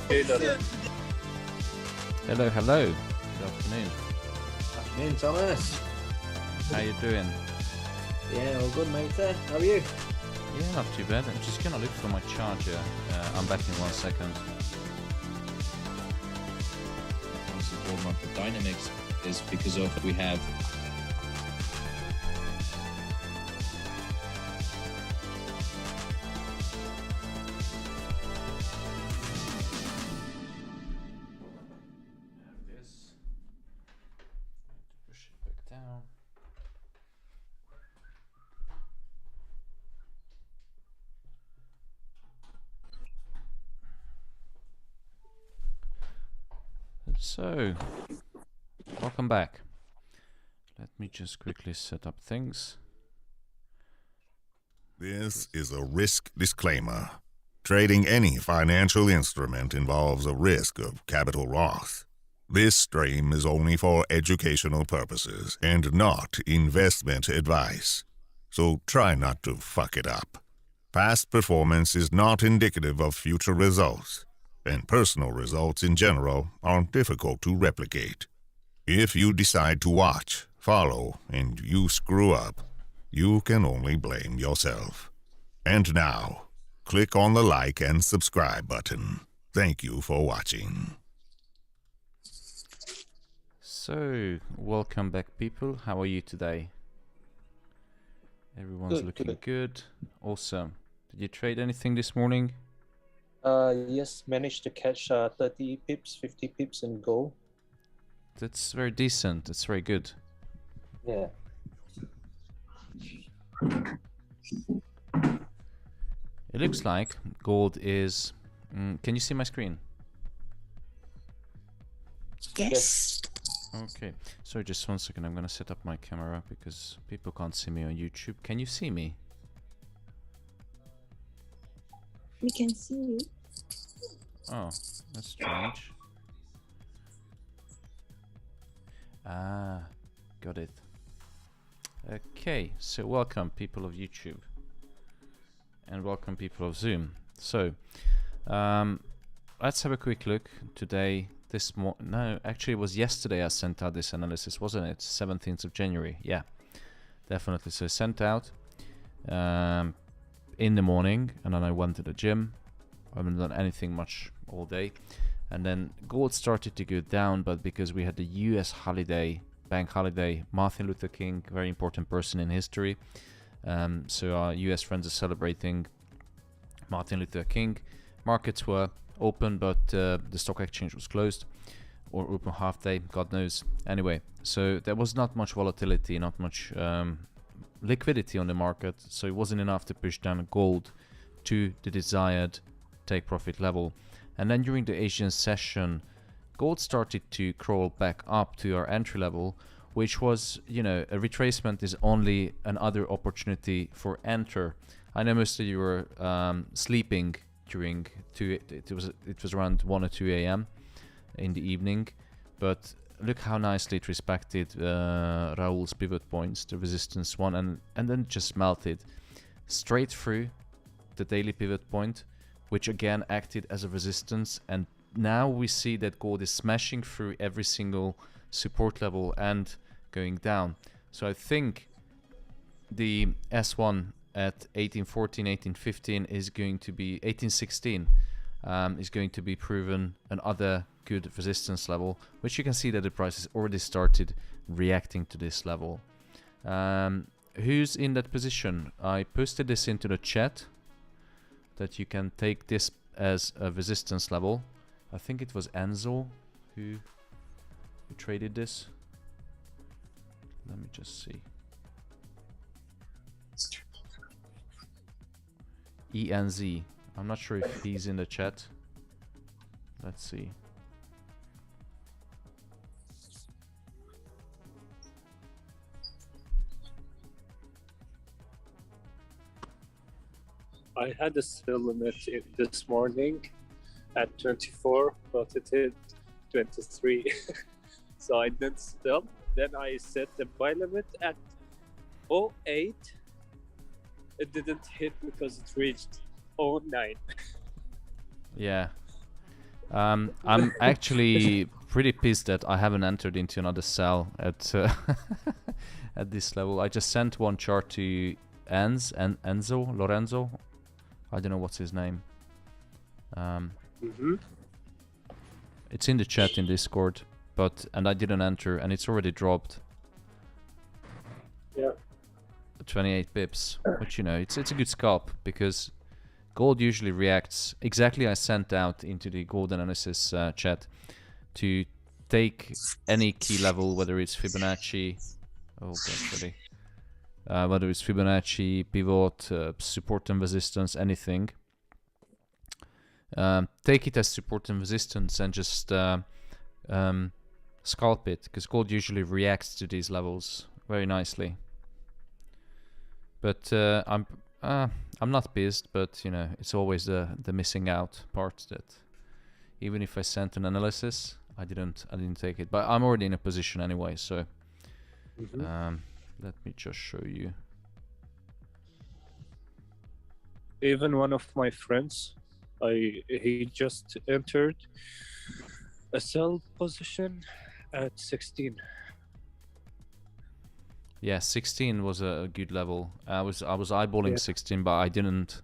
Hey, Dada. Hello, hello. Good afternoon. Afternoon, Thomas. How you doing? Yeah, all good, mate. How are you? Yeah, not too bad. I'm just gonna look for my charger. I'm back in 1 second. Also, bull market dynamics is because of we have This. Push it back down. So, welcome back. Let me just quickly set up things. This is a risk disclaimer. Trading any financial instrument involves a risk of capital loss. This stream is only for educational purposes and not investment advice. So try not to fuck it up. Past performance is not indicative of future results, and personal results in general are difficult to replicate. If you decide to watch, follow, and you screw up, you can only blame yourself. And now, click on the like and subscribe button. Thank you for watching. So, welcome back, people. How are you today? Everyone's looking good. Awesome. Did you trade anything this morning? Yes, managed to catch 30 pips, 50 pips in gold. That's very decent. That's very good. Yeah. It looks like gold is... can you see my screen? Yes. Okay. Sorry, just 1 second. I'm going to set up my camera because people can't see me on YouTube. Can you see me? We can see you. Oh, that's strange. Ah, got it. Okay, so welcome people of YouTube. And welcome people of Zoom. So, let's have a quick look today. No, actually it was yesterday I sent out this analysis, wasn't it? 17th of January. Yeah, definitely. So I sent out in the morning, and then I went to the gym. I haven't done anything much all day, and then gold started to go down, but because we had the US holiday, bank holiday, Martin Luther King, very important person in history. So our US friends are celebrating Martin Luther King. Markets were open, but the stock exchange was closed, or open half day, God knows. Anyway, so there was not much volatility, not much liquidity on the market, so it wasn't enough to push down gold to the desired take profit level. And then during the Asian session, gold started to crawl back up to our entry level, which was, you know, a retracement is only another opportunity for enter. I know most of you were sleeping during it was around 1 or 2 a.m. in the evening, but look how nicely it respected Raul's pivot points, the resistance one, and then just melted straight through the daily pivot point, which again acted as a resistance. And now we see that gold is smashing through every single support level and going down. So I think the S1 at 1814, 1815 is going to be 1816 is going to be proven another good resistance level, which you can see that the price has already started reacting to this level. Who's in that position? I posted this into the chat that you can take this as a resistance level. I think it was Enzo who traded this. Let me just see. ENZ. I'm not sure if he's in the chat. Let's see. I had a sell limit this morning at 24, but it hit 23. So I didn't stop. Then I set the buy limit at 08. It didn't hit because it reached 09. Yeah. I'm actually pretty pissed that I haven't entered into another sell at at this level. I just sent one chart to Lorenzo. I don't know what's his name. It's in the chat in Discord, and I didn't enter, and it's already dropped. Yeah. 28 pips, but you know, it's a good scalp because gold usually reacts exactly. I sent out into the gold analysis chat to take any key level, whether it's Fibonacci, whether it's Fibonacci, pivot, support and resistance, anything. Take it as support and resistance and just scalp it, because gold usually reacts to these levels very nicely. But I'm not pissed, but you know, it's always the missing out part that even if I sent an analysis, I didn't take it. But I'm already in a position anyway, so let me just show you. Even one of my friends, he just entered a sell position at 16. Yeah, 16 was a good level. I was eyeballing 16, but I didn't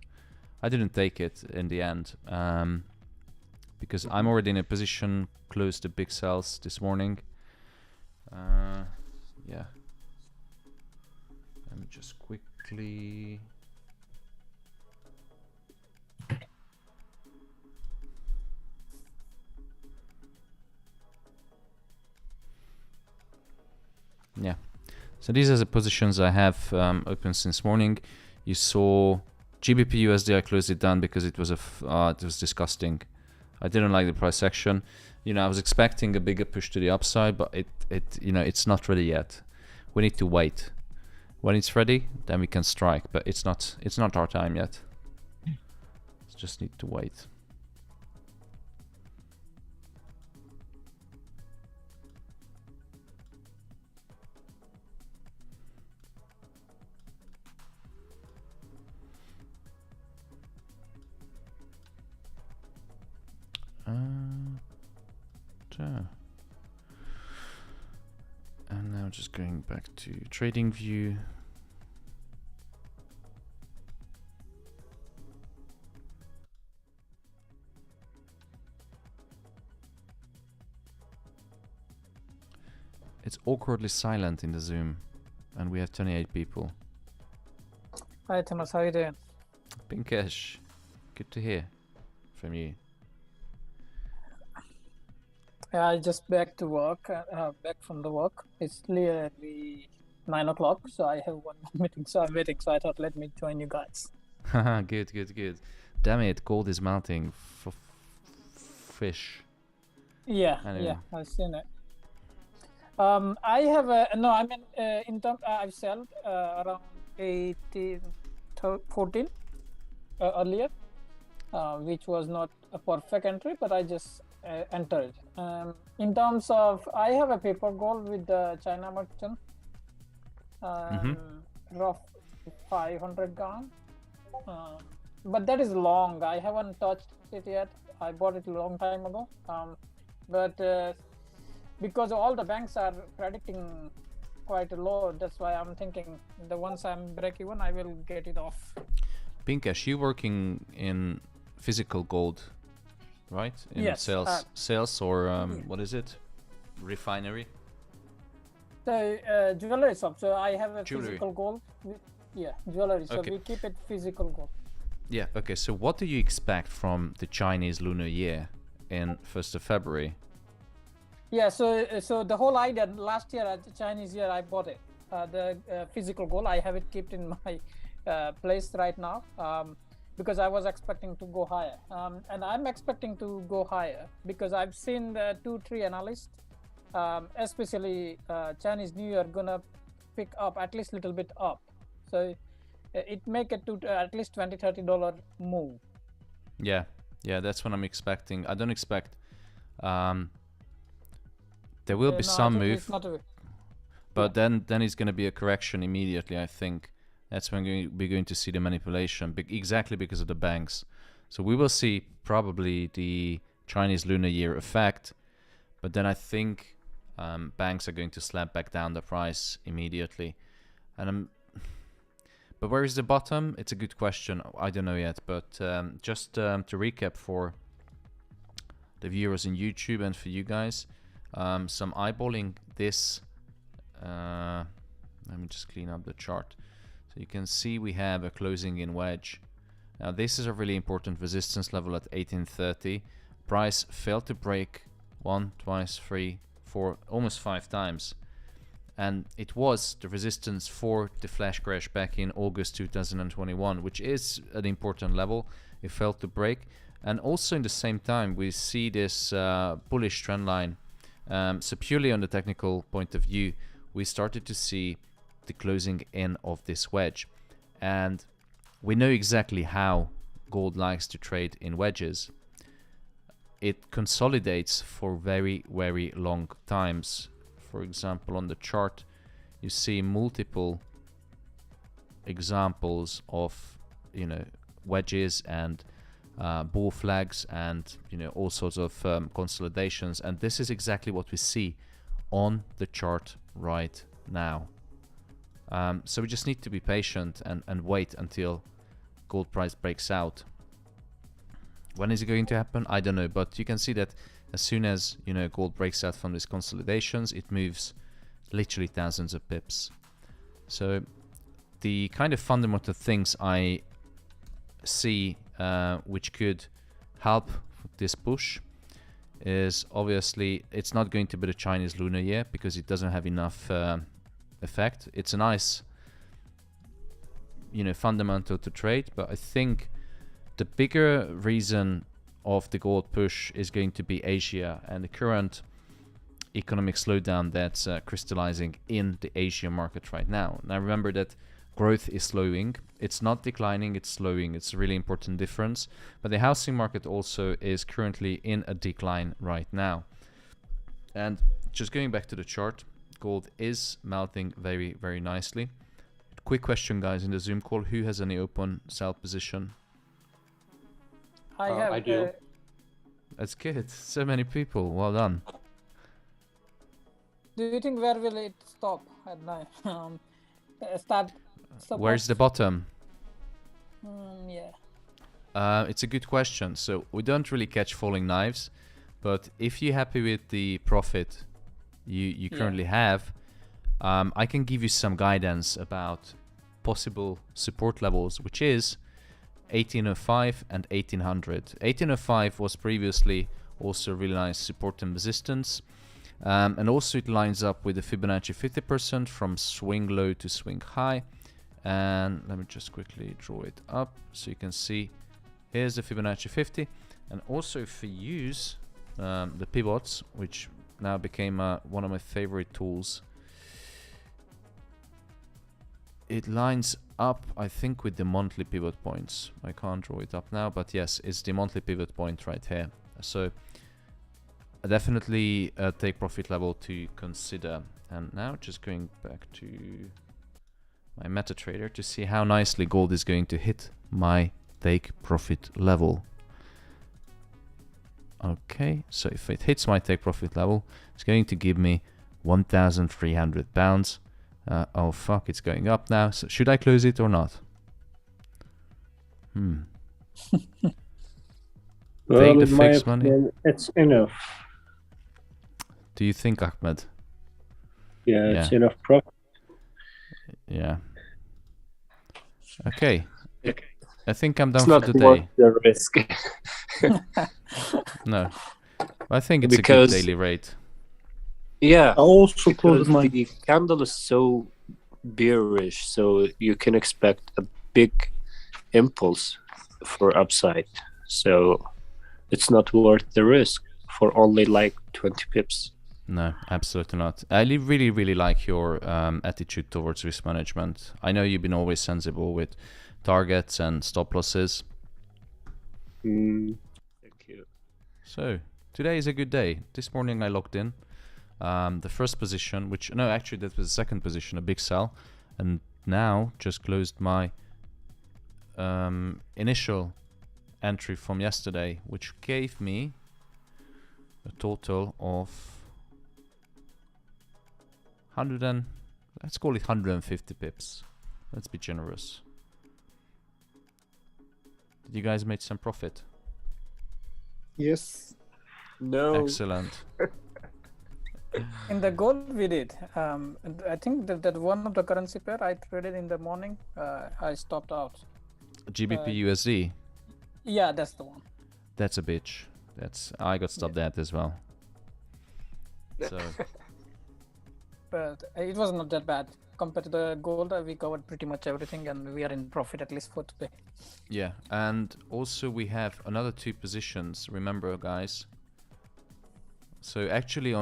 take it in the end, because I'm already in a position close to big sells this morning. Yeah. Let me just quickly. Yeah. So these are the positions I have open since morning. You saw GBP USD. I closed it down because it was it was disgusting. I didn't like the price action. You know, I was expecting a bigger push to the upside, but it's not ready yet. We need to wait. When it's ready, then we can strike. But it's not our time yet. Just need to wait. And now just going back to trading view. It's awkwardly silent in the Zoom, and we have 28 people. Hi Thomas, how are you doing? Pinkesh, good to hear from you. Yeah, I just back to work, back from the work. It's nearly 9 o'clock, so I have one more meeting, so I'm waiting. So I thought, let me join you guys. Haha, good. Damn it, gold is melting for fish. Yeah, Anyway. yeah, I've seen it. I have a no. I mean, in term, I've sold around 14 earlier, which was not a perfect entry, but I just entered. In terms of, I have a paper gold with the China merchant, rough 500 gram, but that is long. I haven't touched it yet. I bought it a long time ago, but because all the banks are predicting quite low, that's why I'm thinking the once I'm break even, I will get it off. Pinkesh, you working in physical gold, right? In Yes, sales or what is it? Refinery? So jewelry shop. So I have a Jewelry. physical gold. Yeah, jewelry. So Okay. we keep it physical gold. Yeah, okay, so what do you expect from the Chinese Lunar Year in 1st of February? Yeah, so the whole idea last year at the Chinese year, I bought it. The physical gold, I have it kept in my place right now, because I was expecting to go higher, and I'm expecting to go higher because I've seen the 2-3 analysts, especially Chinese New Year, gonna pick up at least a little bit up. So it make it to at least $20-30 move. Yeah, that's what I'm expecting. I don't expect there will be No, some I think move, it's not but then it's going to be a correction immediately. I think that's when we're going to see the manipulation, exactly because of the banks. So we will see probably the Chinese Lunar Year effect, but then I think banks are going to slap back down the price immediately. And but where is the bottom? It's a good question. I don't know yet, but just to recap for the viewers in YouTube and for you guys, some eyeballing this. Let me just clean up the chart. So you can see we have a closing in wedge. Now this is a really important resistance level at 1830. Price failed to break 1, twice, 3, 4, almost 5 times. And it was the resistance for the flash crash back in August 2021, which is an important level. It failed to break. And also in the same time, we see this bullish trend line. So purely on the technical point of view, we started to see the closing in of this wedge. And we know exactly how gold likes to trade in wedges. It consolidates for very, very long times. For example, on the chart, you see multiple examples of, you know, wedges and bull flags and, you know, all sorts of consolidations. And this is exactly what we see on the chart right now. So we just need to be patient and wait until gold price breaks out. When is it going to happen? I don't know, but you can see that as soon as, you know, gold breaks out from these consolidations, it moves literally thousands of pips. So the kind of fundamental things I see which could help this push is obviously it's not going to be the Chinese Lunar Year because it doesn't have enough effect. It's a nice, you know, fundamental to trade, but I think the bigger reason of the gold push is going to be Asia and the current economic slowdown that's crystallizing in the Asian market right now. Now remember that growth is slowing. It's not declining, it's slowing. It's a really important difference. But the housing market also is currently in a decline right now. And just going back to the chart, gold is melting very, very nicely. Quick question, guys, in the Zoom call. Who has any open sell position? I do. That's good. So many people. Well done. Do you think where will it stop at night? Start. Where's the bottom? Yeah. It's a good question. So we don't really catch falling knives, but if you're happy with the profit you currently have, I can give you some guidance about possible support levels, which is 1805 and 1800. 1805 was previously also really nice support and resistance, and also it lines up with the Fibonacci 50% from swing low to swing high. And let me just quickly draw it up so you can see. Here's the Fibonacci 50, and also if you use the pivots, which now became one of my favorite tools, it lines up, I think, with the monthly pivot points. I can't draw it up now, but yes, it's the monthly pivot point right here. So definitely a take profit level to consider. And now just going back to my MetaTrader to see how nicely gold is going to hit my take profit level. Okay, so if it hits my take profit level, it's going to give me 1,300 pounds. Oh fuck, it's going up now. So should I close it or not? Well, Take the in my fixed money. opinion, it's enough. Do you think, Ahmed? Yeah, it's enough profit. Yeah. Okay. Okay. I think I'm done It's for not the worth day. the risk. No. I think it's Because- a good daily rate. Yeah, I also because closed my. the candle is so bearish, so you can expect a big impulse for upside. So it's not worth the risk for only like 20 pips. No, absolutely not. I really, really like your attitude towards risk management. I know you've been always sensible with targets and stop losses. Thank you. So today is a good day. This morning I logged in. The first position, which, no, actually that was the second position, a big sell. And now just closed my initial entry from yesterday, which gave me a total of 100 and let's call it 150 pips. Let's be generous. Did you guys make some profit? Yes. No. Excellent. In the gold we did. I think that one of the currency pair I traded in the morning, I stopped out. GBP USD. Yeah, that's the one. That's a bitch. I got stopped at as well. So But it was not that bad compared to the gold. We covered pretty much everything, and we are in profit at least for today. yeah, and also we have another 2 positions. Remember, guys. So actually,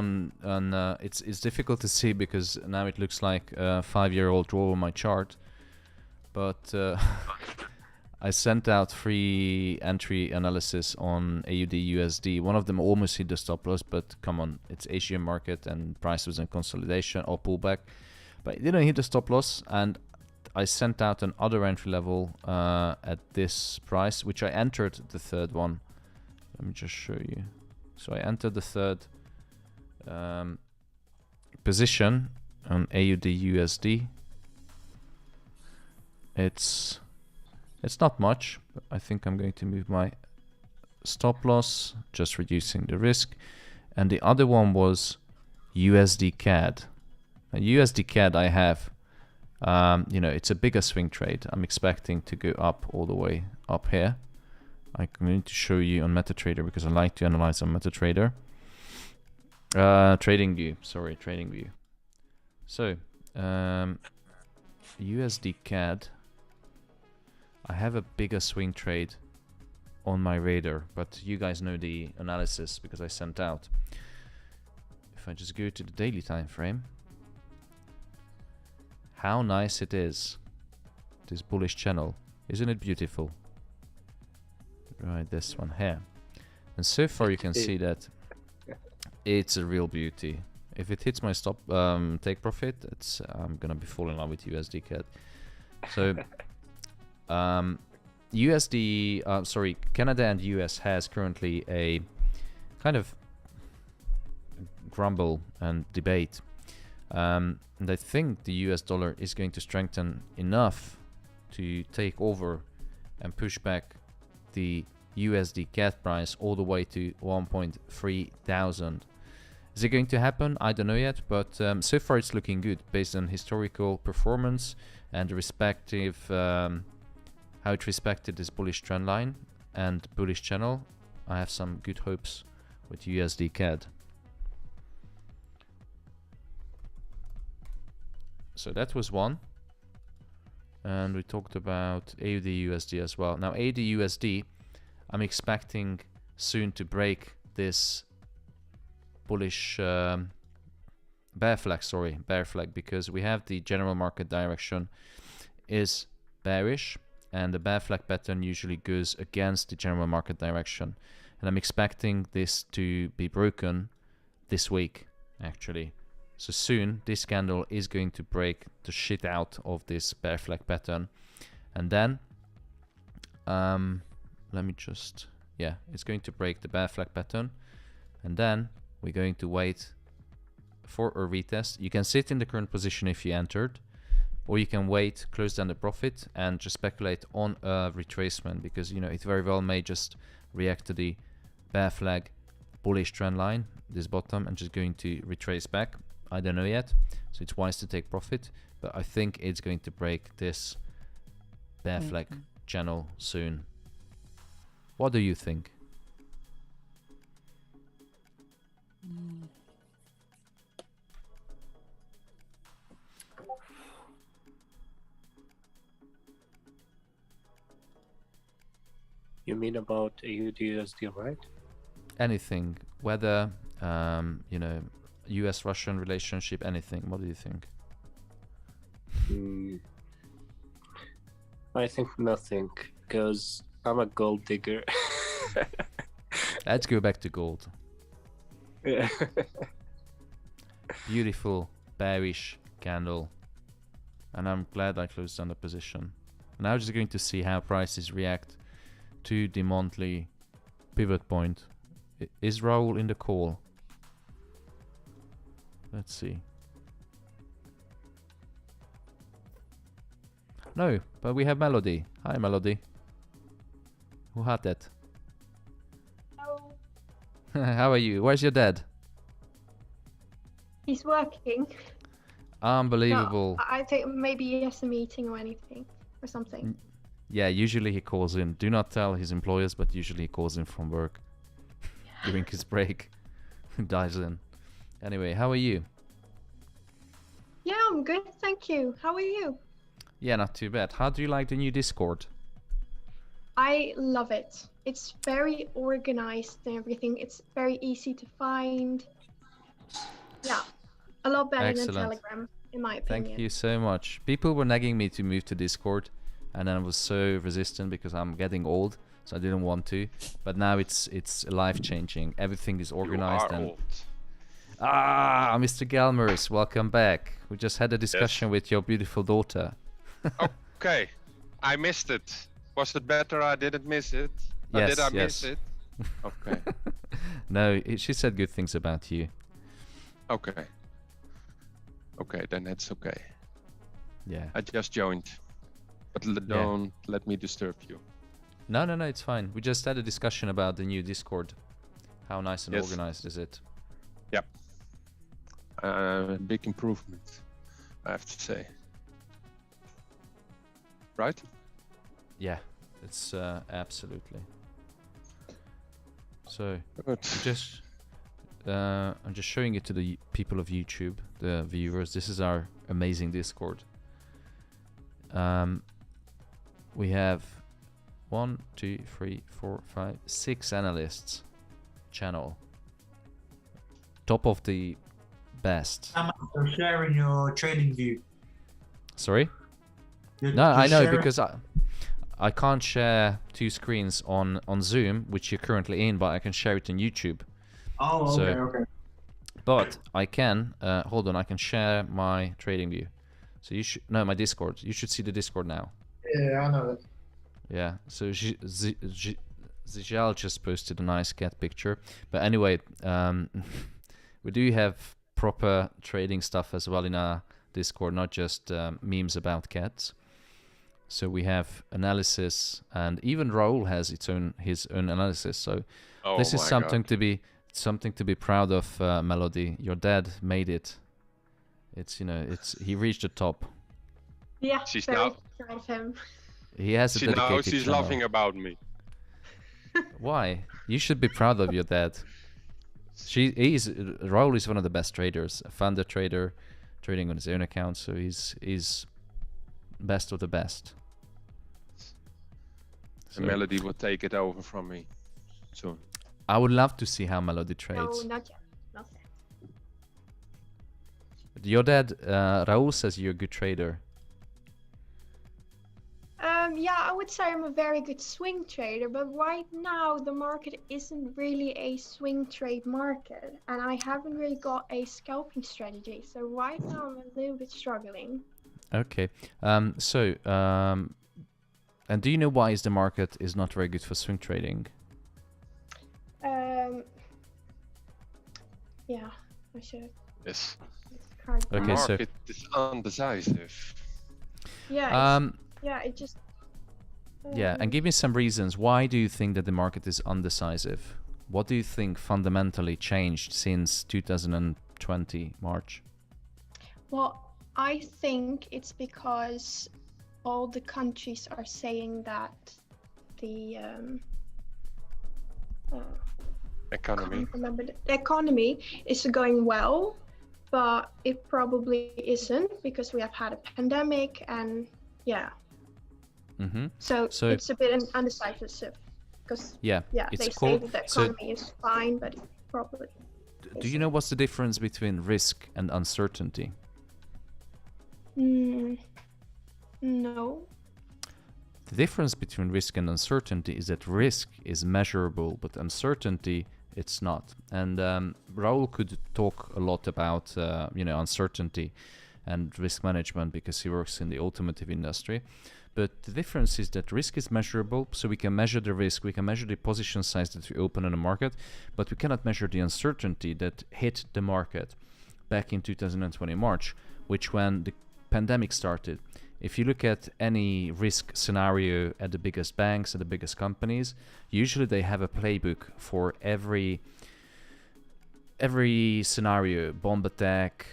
it's difficult to see because now it looks like a 5-year-old draw on my chart, but I sent out 3 entry analysis on AUD USD. One of them almost hit the stop loss, but come on, it's Asian market and price was in consolidation or pullback, but it didn't hit the stop loss. And I sent out an other entry level at this price, which I entered the third one. Let me just show you. So I entered the third position on AUD USD. It's not much, but I think I'm going to move my stop loss, just reducing the risk. And the other one was USD CAD. Now, USD CAD I have, it's a bigger swing trade. I'm expecting to go up all the way up here. I'm going to show you on MetaTrader because I like to analyze on MetaTrader. TradingView, sorry, TradingView. So, USD CAD. I have a bigger swing trade on my radar, but you guys know the analysis because I sent out. If I just go to the daily time frame, how nice it is, this bullish channel. Isn't it beautiful? Right, this one here. And so far you can see that it's a real beauty. If it hits my stop take profit, I'm gonna be falling in love with USD CAD. So Canada and US has currently a kind of grumble and debate. And I think the US dollar is going to strengthen enough to take over and push back the USD CAD price all the way to 1.3 thousand. Is it going to happen? I don't know yet, but so far it's looking good based on historical performance and the respective how it respected this bullish trend line and bullish channel. I have some good hopes with USD CAD. So that was one. And we talked about AUD USD as well. Now AUD USD, I'm expecting soon to break this bullish bear flag, because we have the general market direction is bearish, and the bear flag pattern usually goes against the general market direction, and I'm expecting this to be broken this week actually. So soon this candle is going to break the shit out of this bear flag pattern, and then let me just, yeah, it's going to break the bear flag pattern, and then we're going to wait for a retest. You can sit in the current position if you entered, or you can wait, close down the profit, and just speculate on a retracement, because it very well may just react to the bear flag bullish trend line, this bottom, and just going to retrace back. I don't know yet, so it's wise to take profit, but I think it's going to break this bear flag channel soon. What do you think? You mean about AUD/USD, right? Anything, whether US-Russian relationship, anything. What do you think? I think nothing, because I'm a gold digger. Let's go back to gold. Yeah. Beautiful bearish candle, and I'm glad I closed down the position. Now just going to see how prices react to the monthly pivot point. Is Raul in the call? Let's see. No, but we have Melody. Hi, Melody. Who had that? Oh, How are you? Where's your dad? he's working. Unbelievable. No, I think maybe he has a meeting or anything or something. Yeah, usually he calls in. Do not tell his employers, but usually he calls in from work during his break. Dives in. Anyway, how are you? Yeah, I'm good, thank you. How are you? Yeah, not too bad. How do you like the new Discord? I love it. It's very organized and everything. It's very easy to find. Yeah, a lot better Excellent. than Telegram, in my opinion. Thank you so much. People were nagging me to move to Discord, and then I was so resistant because I'm getting old, so I didn't want to. But now it's life changing. Everything is organized and. Ah, Mr. Gelmers, welcome back. We just had a discussion with your beautiful daughter. Okay, I missed it. Was it better I didn't miss it? Or Yes, did I yes. miss it? Okay. No, she said good things about you. Okay. Okay, then it's okay. Yeah. I just joined. But don't let me disturb you. No, it's fine. We just had a discussion about the new Discord. How nice and Yes. organized is it? Yep. Big improvement, I have to say. Right? Yeah, it's absolutely. So Good. I'm just showing it to the people of YouTube, the viewers. This is our amazing Discord. We have 1, 2, 3, 4, 5, 6 analysts channel. Top of the best. For sharing your trading view. Sorry? You- No, you I know share it- because I can't share 2 screens on Zoom, which you're currently in, but I can share it on YouTube. Oh, okay, So- okay. But I can hold on. I can share my trading view. So you should my Discord. You should see the Discord now. Yeah, I know that. Yeah. So Zijal just posted a nice cat picture. But anyway, we do have proper trading stuff as well in our Discord, not just memes about cats. So we have analysis, and even Raul has his own analysis. So this is something to be proud of, Melody. Your dad made it. He reached the top. Yeah, She's very now- proud of him. He has a dedicated she's channel. laughing about me. Why? You should be proud of your dad. Raul is one of the best traders, a founder trader, trading on his own account. So he's best of the best. So Melody will take it over from me soon. I would love to see how Melody No, trades. not yet. Not yet. Your dad, Raul, says you're a good trader. Yeah, I would say I'm a very good swing trader, but right now the market isn't really a swing trade market, and I haven't really got a scalping strategy. So right now I'm a little bit struggling. Okay. And do you know why the market is not very good for swing trading? Yeah, I should. Yes. describe The Okay, that. so- market is undecisive. Yeah, yeah, it just. Yeah, and give me some reasons. Why do you think that the market is undecisive? What do you think fundamentally changed since 2020 March? Well, I think it's because all the countries are saying that the Economy. can't remember the economy is going well, but it probably isn't because we have had a pandemic and yeah. Mm-hmm. So, So- it's a bit undecisive because Yeah, yeah, it's they say called. that the So, economy is fine, but it probably. do you know what's the difference between risk and uncertainty? No. The difference between risk and uncertainty is that risk is measurable, but uncertainty it's not. And Raul could talk a lot about uncertainty, and risk management because he works in the automotive industry. But the difference is that risk is measurable, so we can measure the risk, we can measure the position size that we open in the market, but we cannot measure the uncertainty that hit the market back in 2020 March, which when the pandemic started. If you look at any risk scenario at the biggest banks, at the biggest companies, usually they have a playbook for every scenario, bomb attack,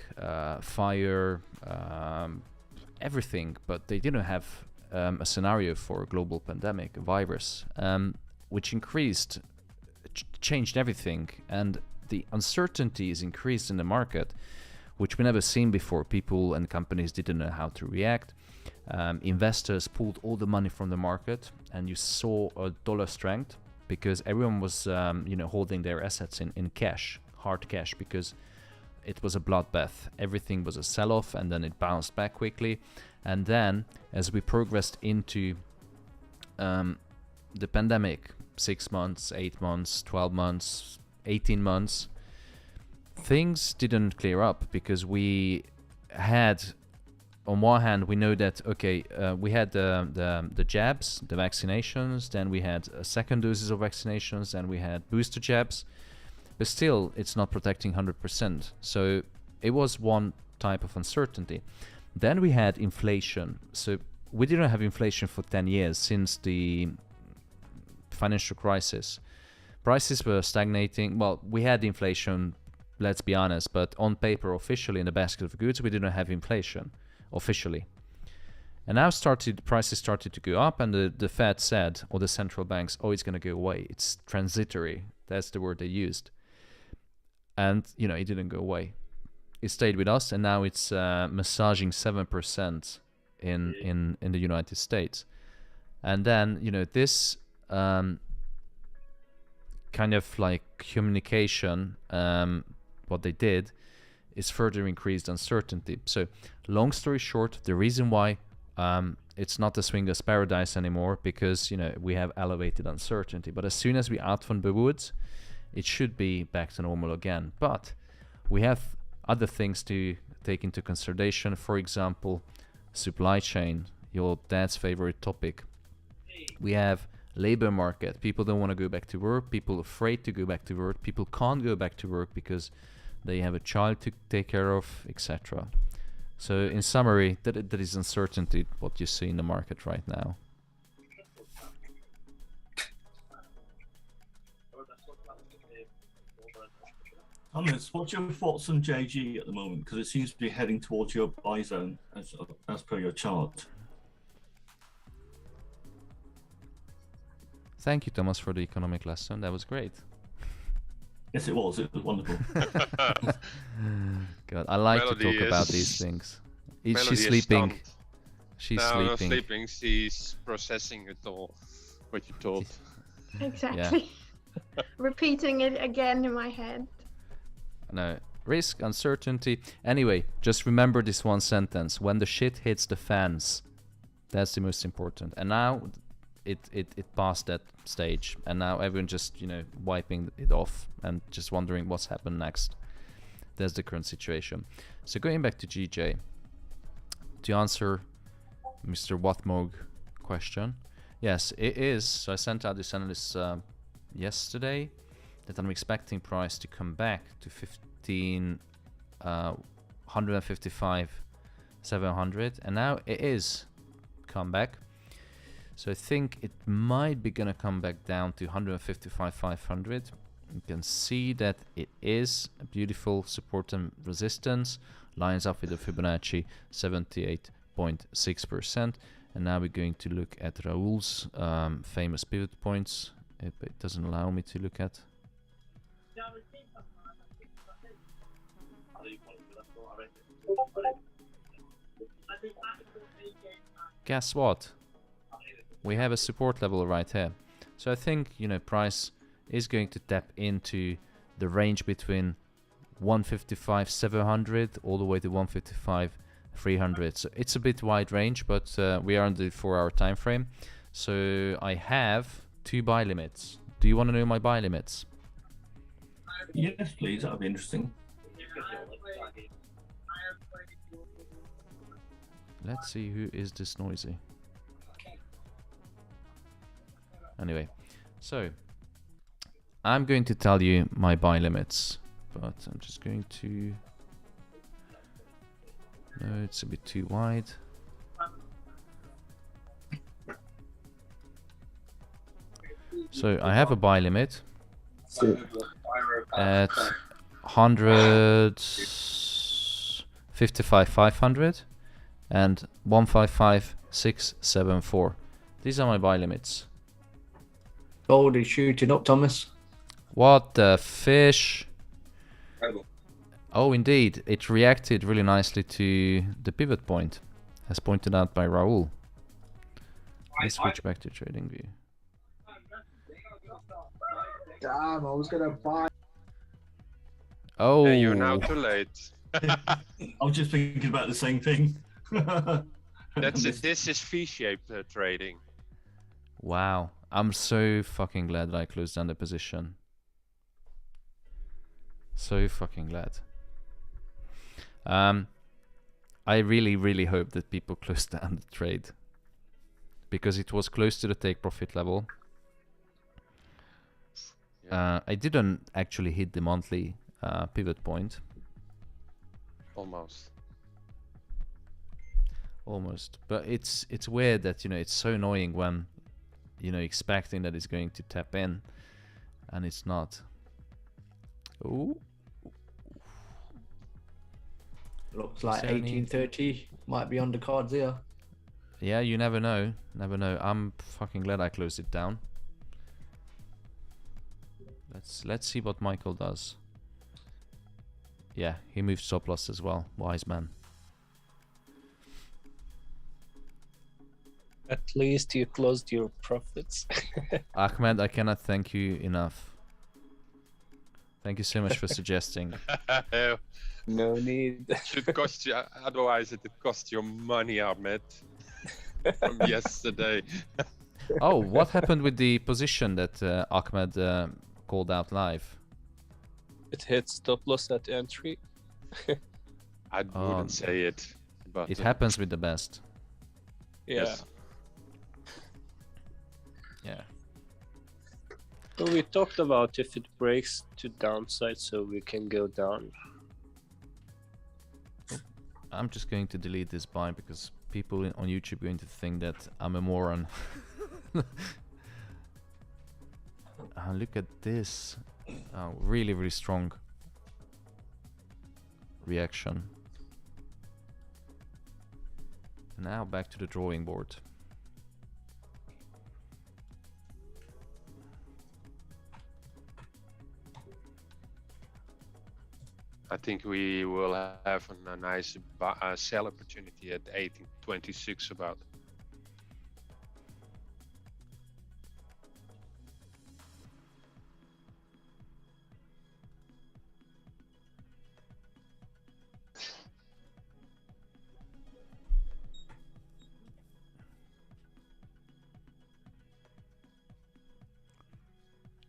fire, everything, but they didn't have a scenario for a global pandemic, a virus, which changed everything, and the uncertainty is increased in the market, which we never seen before. People and companies didn't know how to react. Investors pulled all the money from the market, and you saw a dollar strength because everyone was holding their assets in cash, hard cash, because it was a bloodbath. Everything was a sell-off, and then it bounced back quickly. And then as we progressed into the pandemic, 6 months, 8 months, 12 months, 18 months, things didn't clear up because we had, on one hand, we know that, okay, we had the jabs, the vaccinations, then we had second doses of vaccinations, and we had booster jabs, but still it's not protecting 100%. So it was one type of uncertainty. Then we had inflation. So we didn't have inflation for 10 years since the financial crisis. Prices were stagnating. Well, we had inflation, let's be honest, but on paper, officially in the basket of goods, we didn't have inflation officially. And now prices started to go up, and the Fed said, or the central banks, oh, it's going to go away. It's transitory. That's the word they used. And, it didn't go away. It stayed with us, and now it's massaging 7% in the United States. And then, this kind of like communication, what they did is further increased uncertainty. So long story short, the reason why it's not the swingers paradise anymore, because we have elevated uncertainty. But as soon as we out from the woods, it should be back to normal again. But we have other things to take into consideration. For example, supply chain, your dad's favorite topic. We have labor market. People don't want to go back to work. People are afraid to go back to work. People can't go back to work because they have a child to take care of, etc. So in summary, that is uncertainty, what you see in the market right now. Thomas, what's your thoughts on JG at the moment? Because it seems to be heading towards your buy zone as per your chart. Thank you, Thomas, for the economic lesson. That was great. Yes, it was. It was wonderful. God, I like Melody to talk about is- these things. Melody She's is sleeping. stunned. She's No, not sleeping. sleeping. She's processing it all. What you told. Exactly. Repeating it again in my head. No, risk, uncertainty. Anyway, just remember this one sentence: when the shit hits the fans, that's the most important. And now it passed that stage, and now everyone just wiping it off and just wondering what's happened next. That's the current situation. So going back to GJ, to answer Mr. Watmog question, yes, it is. So I sent out this analysis yesterday that I'm expecting price to come back to 155,700, and now it is come back. So I think it might be gonna come back down to 155,500. You can see that it is a beautiful support and resistance, lines up with the Fibonacci 78.6%. And now we're going to look at Raul's famous pivot points. It doesn't allow me to look at. Guess what? We have a support level right here. So I think, price is going to tap into the range between 155,700 all the way to 155,300. So it's a bit wide range, but we are on the 4-hour time frame. So I have 2 buy limits. Do you want to know my buy limits? Yes, please. That would be interesting. Let's see who is this noisy. Anyway, so I'm going to tell you my buy limits, but I'm just going to... No, it's a bit too wide. So I have a buy limit at 155,500 and 155,674. These are my buy limits. Gold is shooting up, Thomas. What the fish? Oh, indeed, it reacted really nicely to the pivot point, as pointed out by Raul. Let's switch back to trading view. Damn, I was gonna buy. Oh, Yeah, you're now too late. I was just thinking about the same thing. That's it. This is V-shaped trading. wow. I'm so fucking glad that I closed down the position. So fucking glad. I really hope that people closed down the trade, because it was close to the take profit level. I didn't actually hit the monthly pivot point. Almost. Almost, but it's weird that, you know, it's so annoying when, you know, expecting that it's going to tap in and it's not. Ooh. Looks like Is there any- 1830 might be on the cards here. Yeah, you never know. Never know. I'm fucking glad I closed it down. Let's see what Michael does. Yeah, he moved stop loss as well. Wise man. At least you closed your profits. Ahmed, I cannot thank you enough. Thank you so much for suggesting. No need. Should cost you, otherwise it would cost you money, Ahmed. From yesterday. Oh, what happened with the position that Ahmed called out live? It hit stop loss at entry. I wouldn't say it, but It happens with the best. Yeah. Yes. Yeah. So we talked about if it breaks to downside, so we can go down. I'm just going to delete this buy because people on YouTube are going to think that I'm a moron. Look at this. Really strong reaction. Now back to the drawing board. I think we will have a nice sell opportunity at 1826 about.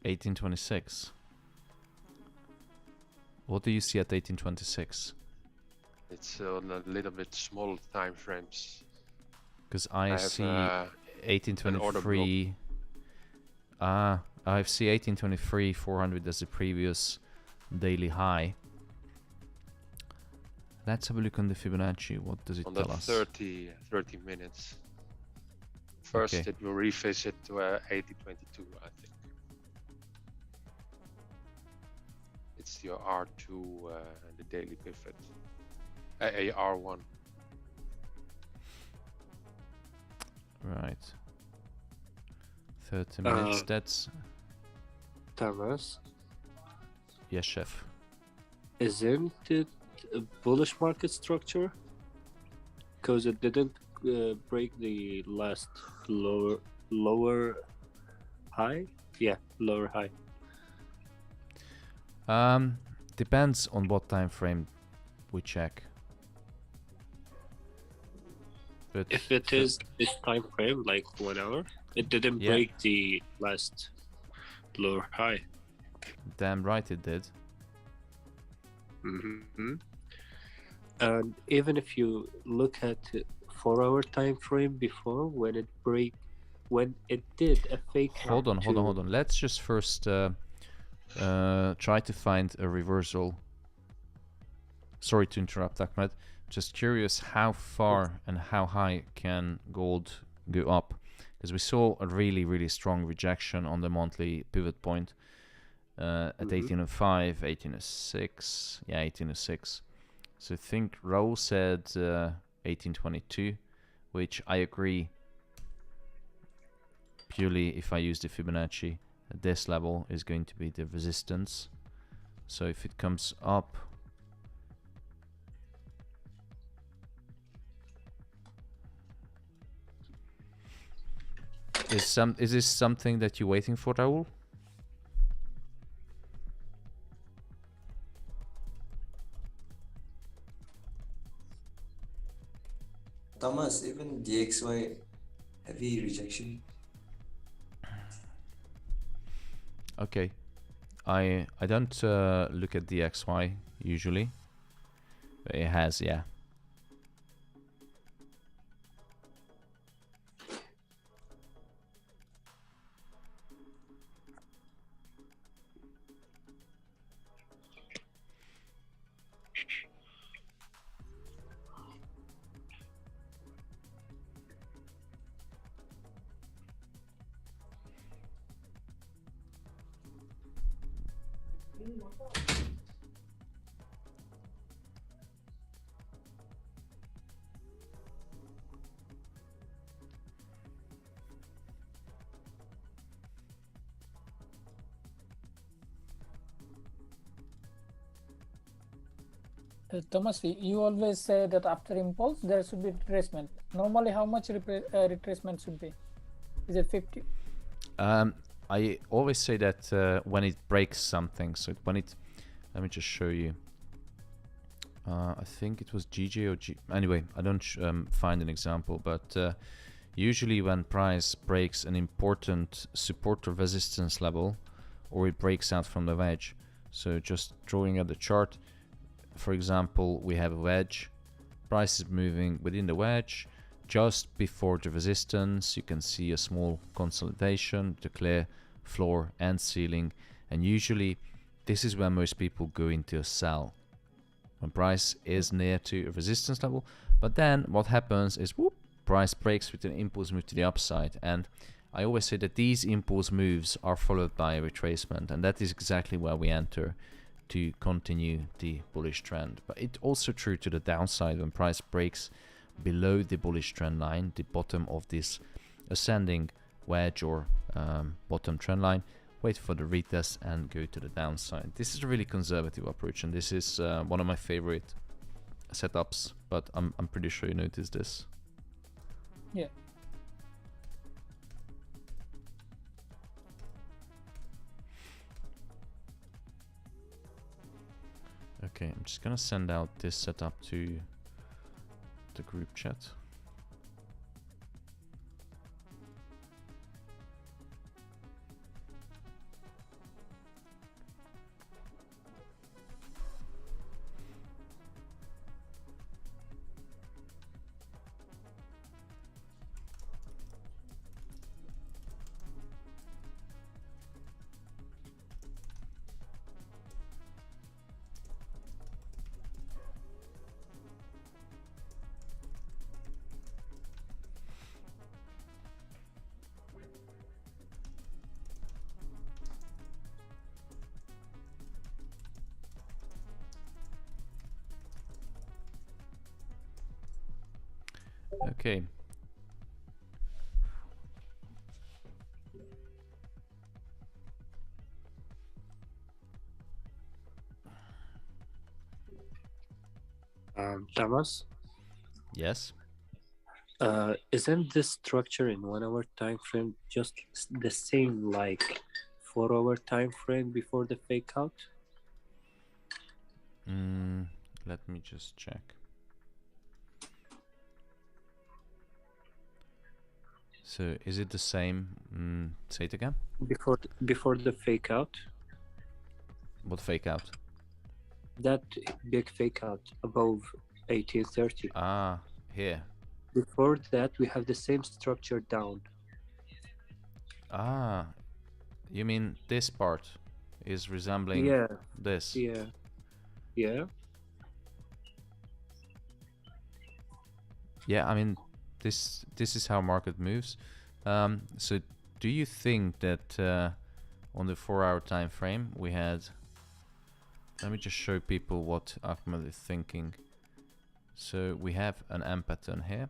$18.26. What do you see at 18.26? It's on a little bit small time frames. Because I have, see an order 18.23. I see 18.23 400 as the previous daily high. Let's have a look on the Fibonacci. What does it On tell the us? 30 minutes. First, Okay. it will revisit to 1822, I think. It's your R2 and the daily pivot. R1. Right. 30 minutes. That's Thomas, yes, chef. isn't it a bullish market structure? Because it didn't break the last lower high. Yeah, lower high. Depends on what time frame we check. But If it is this time frame, like 1 hour, it didn't Yeah. break the last lower high. damn right it did. Mm-hmm. And even if you look at it 4-hour time frame before when it did a fake out. Hold on. Let's just first try to find a reversal. Sorry to interrupt, Ahmed. Just curious, how far and how high can gold go up? Because we saw a really strong rejection on the monthly pivot point at 1805, 1806. Yeah, 1806. So I think Raul said 1822, which I agree. Purely if I use the Fibonacci, at this level is going to be the resistance. So if it comes up, is this something that you're waiting for, Raul? Thomas, even DXY heavy rejection. Okay, I don't look at the XY usually, but it has, yeah. Thomas, you always say that after impulse there should be retracement. Normally, how much retracement should be? Is it 50? I always say that when it breaks something, so when it, let me just show you. I think it was GJ or G. Anyway, I don't find an example, but usually when price breaks an important support or resistance level, or it breaks out from the wedge. So just drawing at the chart, for example, we have a wedge, price is moving within the wedge, just before the resistance you can see a small consolidation, the clear floor and ceiling, and usually this is where most people go into a sell, when price is near to a resistance level. But then what happens is, whoop, price breaks with an impulse move to the upside, and I always say that these impulse moves are followed by a retracement, and that is exactly where we enter to continue the bullish trend. But it's also true to the downside when price breaks below the bullish trend line, the bottom of this ascending wedge or bottom trend line, wait for the retest and go to the downside. This is a really conservative approach, and this is one of my favorite setups, but I'm pretty sure you noticed this. Yeah. Okay, I'm just gonna send out this setup to the group chat. Okay. Thomas? Yes? Isn't this structure in 1 hour time frame just the same like 4 hour time frame before the fake out? Let me just check. So is it the same? Say it again. Before the fake out? What fake out? That big fake out above 1830. Ah, here. before that we have the same structure down. Ah, you mean this part is resembling Yeah, this? yeah, yeah. Yeah, I mean, this is how market moves. So do you think that on the 4-hour time frame we had, let me just show people what Ahmed is thinking. So we have an M pattern here,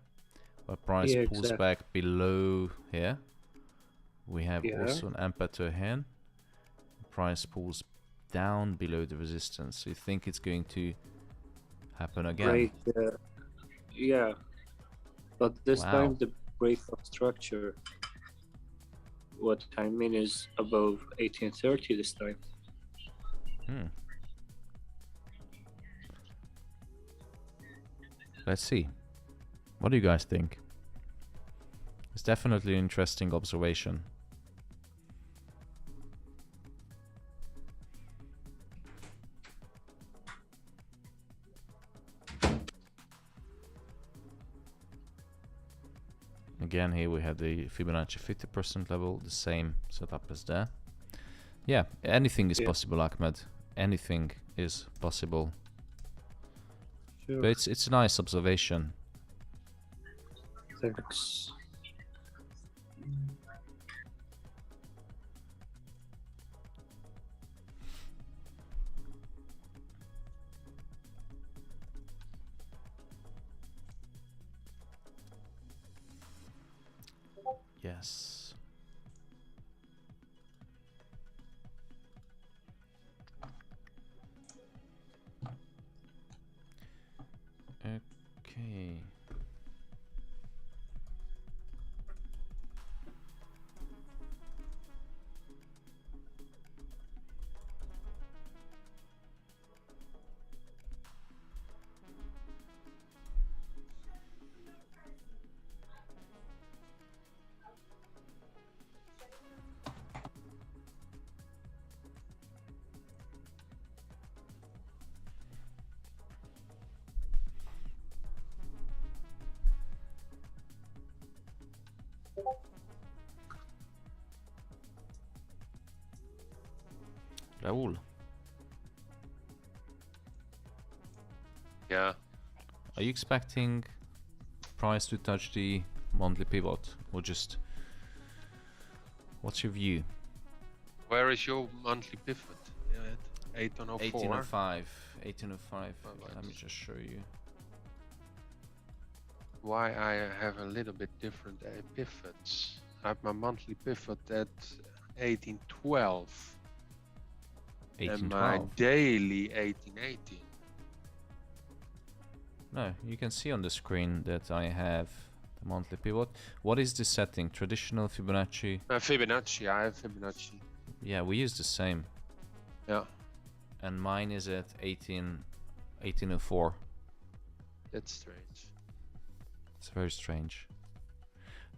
but price Yeah, pulls exactly. back below here. We have Yeah. also an M pattern here. Price pulls down below the resistance. So you think it's going to happen again? Break, yeah, but this Wow. time the break of structure. What I mean is above 1830 this time. Let's see. What do you guys think? It's definitely an interesting observation. Again, here we have the Fibonacci 50% level, the same setup as there. Yeah, anything is possible, Ahmed. Anything is possible. Sure. But it's a nice observation. Thanks. Yes. Okay. Raul, Yeah. are you expecting price to touch the monthly pivot, or just what's your view? Where is your monthly pivot? At 1804? 1805. 1805. Let me just show you. Why I have a little bit different pivots. I have my monthly pivot at 1812. And my 1812. daily 1818. No, you can see on the screen that I have the monthly pivot. What is the setting? Traditional Fibonacci? Fibonacci, I have Fibonacci. Yeah, we use the same. Yeah. And mine is at 1804. That's strange. It's very strange.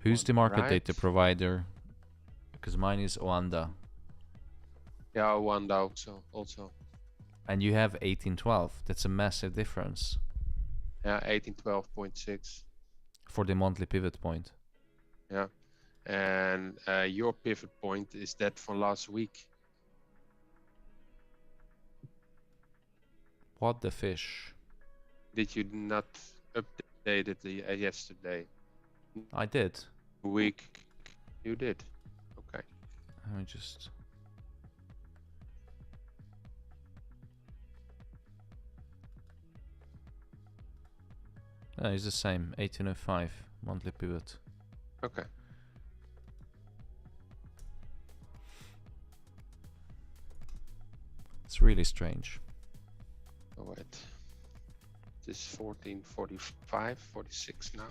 Who's the market data provider? Because mine is Oanda. Yeah, one also. And you have 1812. That's a massive difference. Yeah, 1812.6. For the monthly pivot point. Yeah. And your pivot point is that for last week. What the fish? Did you not update it yesterday? I did. Week. You did. Okay. Let me just... it's the same, 1805 monthly pivot. Okay. It's really strange. Oh wait. This is 1445, 46 now.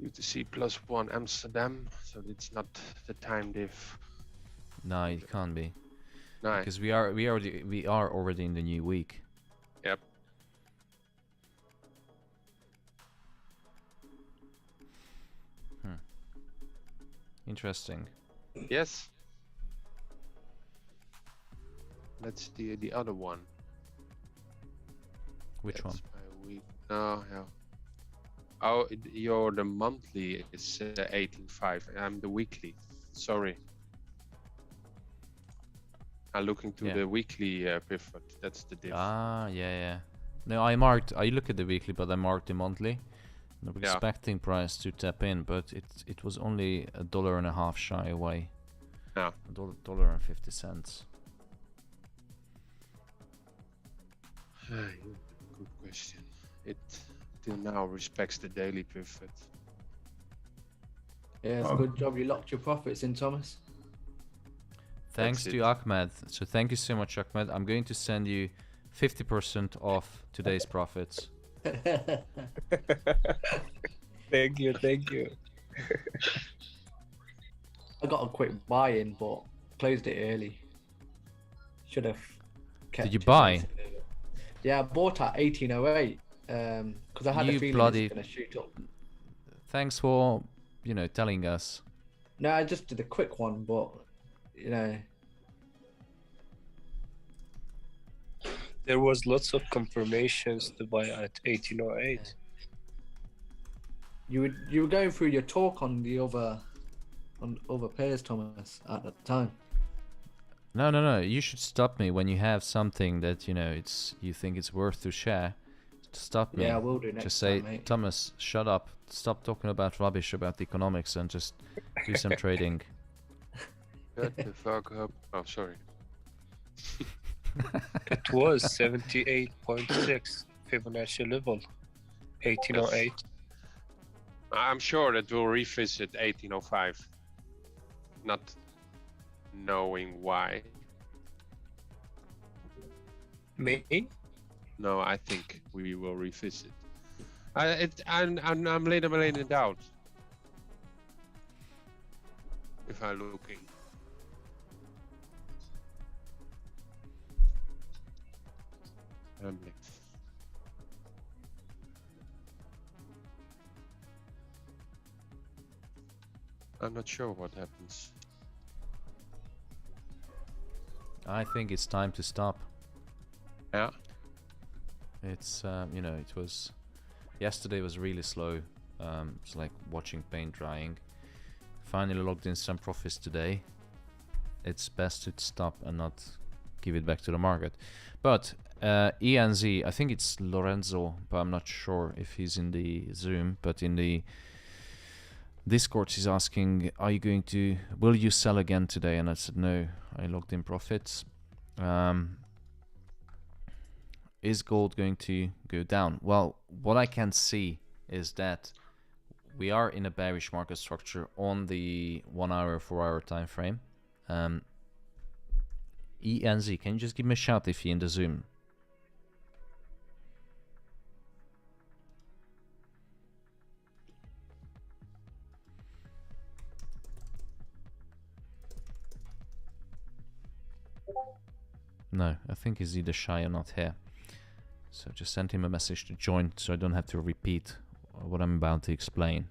UTC +1 Amsterdam, so it's not the time diff. No, it can't be. No. Because we are already in the new week. Yep. Interesting. Yes. Let's do the other one. Which one? By week. No, yeah. Oh, your the monthly is 18.5. I'm the weekly. Sorry. I'm looking to the weekly pivot. That's the diff. Ah, yeah. No, I look at the weekly, but I marked the monthly. I'm expecting price to tap in, but it was only $1.50 shy away. Yeah. $1.50. Good question. It till now respects the daily pivot. Yeah, it's a good job you locked your profits in, Thomas. Thanks to Ahmed. So thank you so much, Ahmed. I'm going to send you 50% off today's profits. Thank you. I got a quick buy in, but closed it early. Should have kept Did you it buy? nice. Yeah, I bought at 1808 because I had a feeling it's going to shoot up. Thanks for, telling us. No, I just did a quick one, but, There was lots of confirmations to buy at 1808. You were going through your talk on the other pairs, Thomas, at the time. No. You should stop me when you have something that you think it's worth to share. Stop me. Yeah, I will do next Just say, time, mate. Thomas, shut up. Stop talking about rubbish about economics and just do some trading. Shut the fuck up. Oh, sorry. It was 78.6 Fibonacci level. 1808. I'm sure that we'll revisit 1805. Not knowing why. Me? No, I think we will revisit. I'm little in doubt. If I'm looking. I'm not sure what happens. I think it's time to stop. Yeah. It's it was yesterday was really slow. It's like watching paint drying. Finally logged in some profits today. It's best to stop and not give it back to the market. But ENZ, I think it's Lorenzo, but I'm not sure if he's in the Zoom. But in the Discord, he's asking, will you sell again today? And I said no. I logged in profits. Is gold going to go down? Well, what I can see is that we are in a bearish market structure on the 1 hour, 4 hour time frame. ENZ, can you just give me a shout if you're in the Zoom? No, I think he's either shy or not here. So just send him a message to join so I don't have to repeat what I'm about to explain.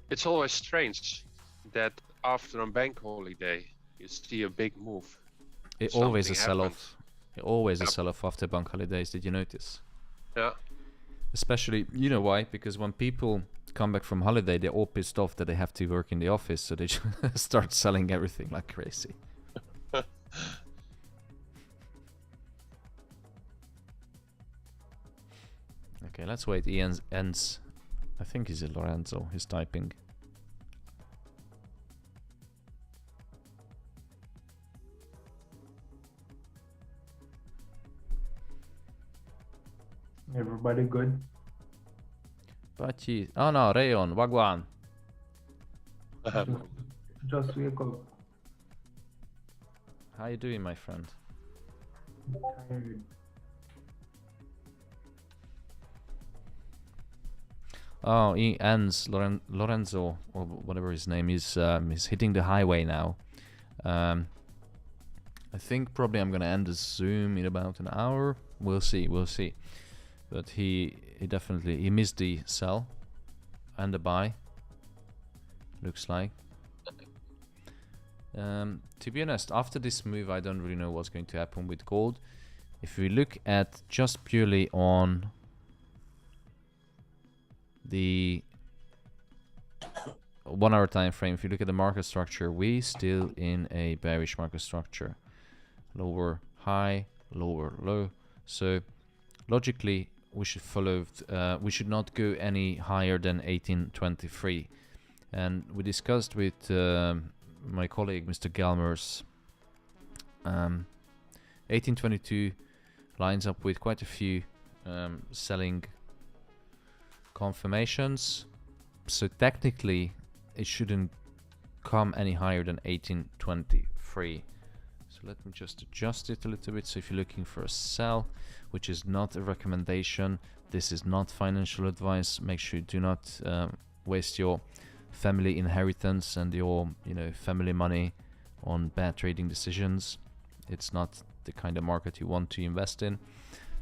It's always strange that after a bank holiday you see a big move. It always a sell-off. It always a sell-off after bank holidays. Did you notice? Yeah. Especially, you know why? Because when people come back from holiday, they're all pissed off that they have to work in the office, so they just start selling everything like crazy. Okay, let's wait. Ian ends. I think he's Lorenzo. He's typing. Everybody good? Pachi. Oh no, Rayon, Wagwan. Just wake up. How you doing, my friend? Tired. Oh, he ends. Lorenzo, or whatever his name is hitting the highway now. I think probably I'm gonna end the Zoom in about an hour. We'll see. But he he missed the sell and the buy. Looks like. To be honest, after this move, I don't really know what's going to happen with gold. If we look at just purely on the 1 hour time frame, if you look at the market structure, we still in a bearish market structure. Lower high, lower low. So logically, we should follow. We should not go any higher than 1823. And we discussed with my colleague, Mr. Galmers, 1822 lines up with quite a few selling confirmations. So technically, it shouldn't come any higher than 1823. So let me just adjust it a little bit. So if you're looking for a sell, which is not a recommendation, this is not financial advice. Make sure you do not waste your family inheritance and your family money on bad trading decisions. It's not the kind of market you want to invest in.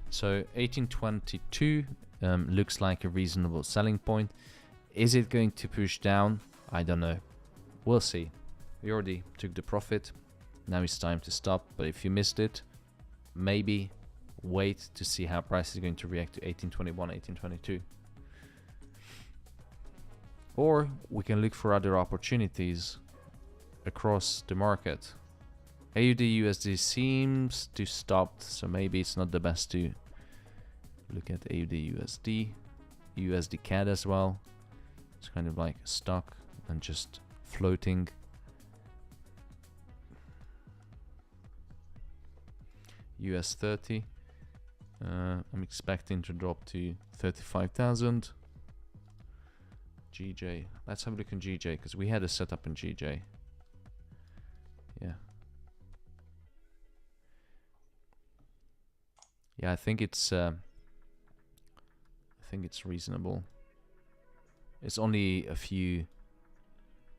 So 1822 looks like a reasonable selling point. Is it going to push down? I don't know. We'll see. We already took the profit. Now it's time to stop. But if you missed it, maybe wait to see how price is going to react to 1821, 1822. Or we can look for other opportunities across the market. AUD USD seems to stop, so maybe it's not the best to look at AUD USD. USD CAD as well. It's kind of like stuck and just floating. US 30. I'm expecting to drop to 35,000. GJ. Let's have a look in GJ because we had a setup in GJ. Yeah. Yeah, I think it's reasonable. It's only a few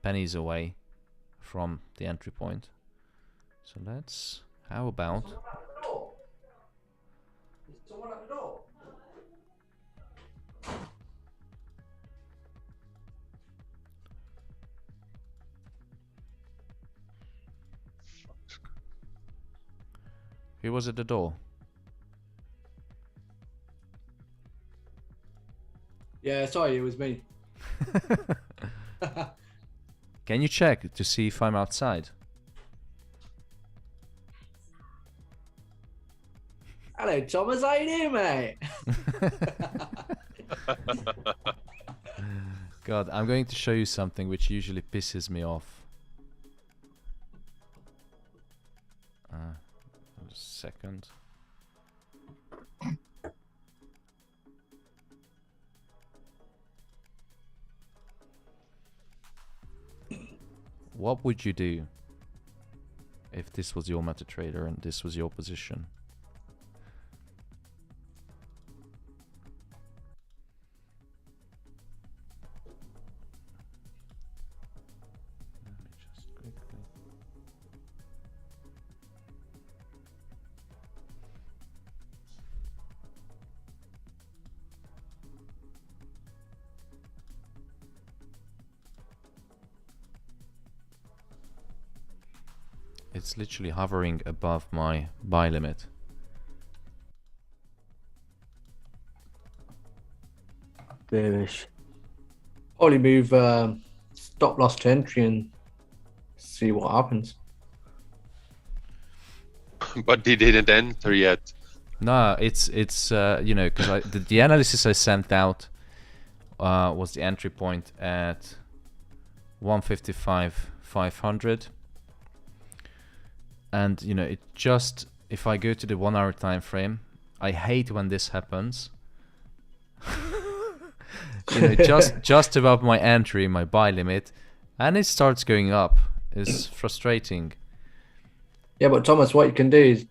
pennies away from the entry point. So let's, how about Someone at the door. who was at the door? Yeah, sorry, it was me. Can you check to see if I'm outside? Hello, Thomas. How you doing, mate? God, I'm going to show you something which usually pisses me off. A second. What would you do if this was your MetaTrader and this was your position? Let me just quickly. It's literally hovering above my buy limit. Bearish. Probably move stop loss to entry and see what happens. But they didn't enter yet. No, it's you know, because the analysis I sent out was the entry point at 155,500. And you know, it just, if I go to the 1 hour time frame, I hate when this happens. You know, just above my entry, my buy limit, and it starts going up. It's frustrating. Yeah, but Thomas, what you can do is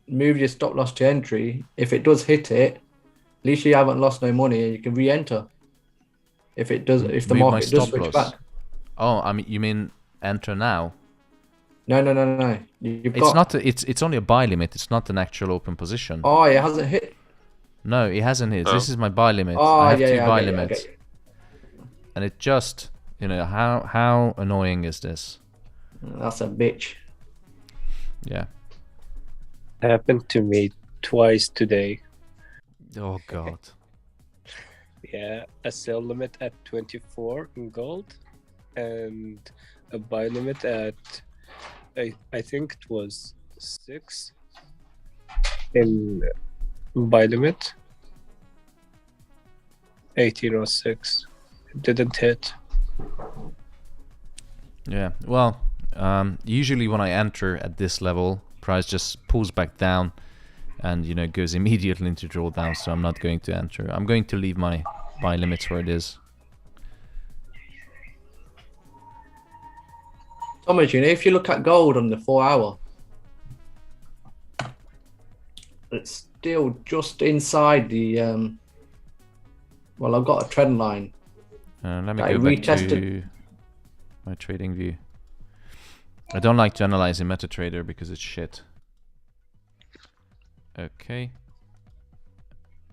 move your stop loss to entry. If it does hit it, at least you haven't lost no money, and you can re-enter. If it does, if the Move market does switch back. Oh, I mean, you mean enter now? No. You've got... It's only a buy limit. It's not an actual open position. Oh, it hasn't hit. No, it hasn't hit. Oh. This is my buy limit. Oh, I have yeah, two yeah, I buy get you, I limits. get you. And it just, you know, how annoying is this? That's a bitch. Yeah. Happened to me twice today. Oh god. Yeah, a sell limit at 24 in gold, and a buy limit at I think it was 6 in buy limit. 1806. It didn't hit. Yeah. Well, usually when I enter at this level, price just pulls back down and, you know, goes immediately into drawdown, so I'm not going to enter. I'm going to leave my buy limits where it is. Thomas, you know, if you look at gold on the 4 hour, it's still just inside the well, I've got a trend line. Let me I go back retested. to my trading view. I don't like to analyze in MetaTrader because it's shit. Okay.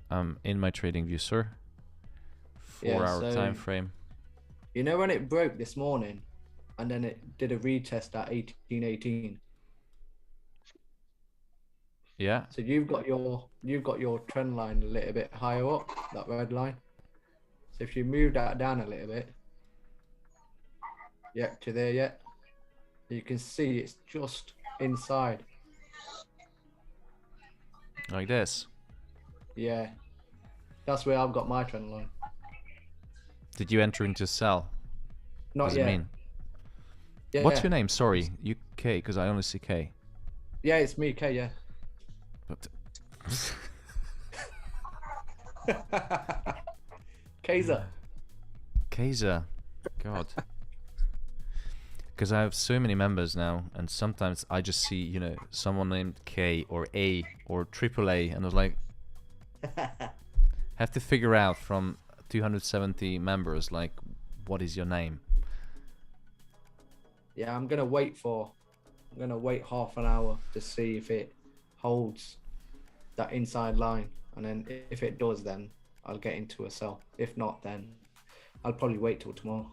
I'm in my trading view, sir. 4-hour time frame. You know when it broke this morning and then it did a retest at 1818? Yeah. So you've got your trend line a little bit higher up, that red line. So if you move that down a little bit, yep, to there yet, you can see it's just inside. Like this. Yeah, that's where I've got my trend line. Did you enter into sell? Not What does yet. it mean? Yeah, What's yeah. your name? Sorry, UK, because I only see K. Yeah, it's me, K. Yeah. But Kaiser. Kaiser. God. Because I have so many members now, and sometimes I just see, you know, someone named K or A or triple A, and I was like, have to figure out from 270 members, like, what is your name? Yeah, I'm gonna wait half an hour to see if it holds that inside line, and then if it does, then I'll get into a sell. If not, then I'll probably wait till tomorrow.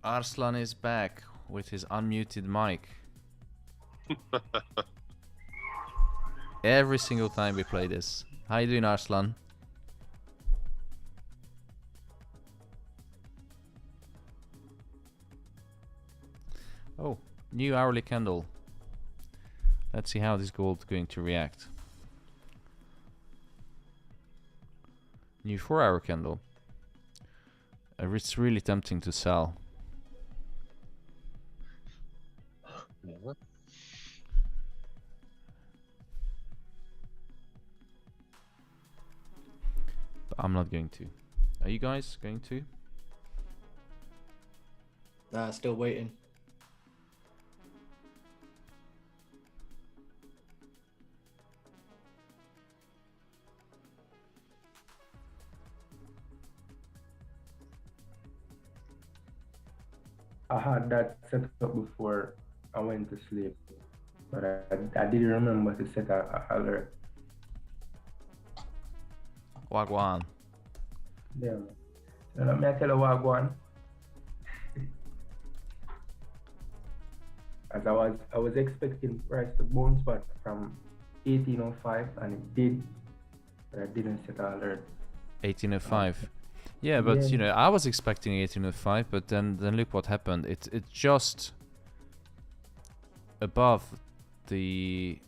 Arslan is back with his unmuted mic. Every single time we play this. How you doing, Arslan? Oh, new hourly candle. Let's see how this gold going to react. New 4-hour candle. It's really tempting to sell. Yeah. But I'm not going to. Are you guys going to? Nah, still waiting. I had that set up before I went to sleep, but I didn't remember to set an alert. Wagwan. Yeah. So let me tell you Wagwan. As I was expecting price to bounce back from 1805, and it did, but I didn't set an alert. 1805. Yeah, but Yeah. you know, I was expecting 1805, but then look what happened. It's just above the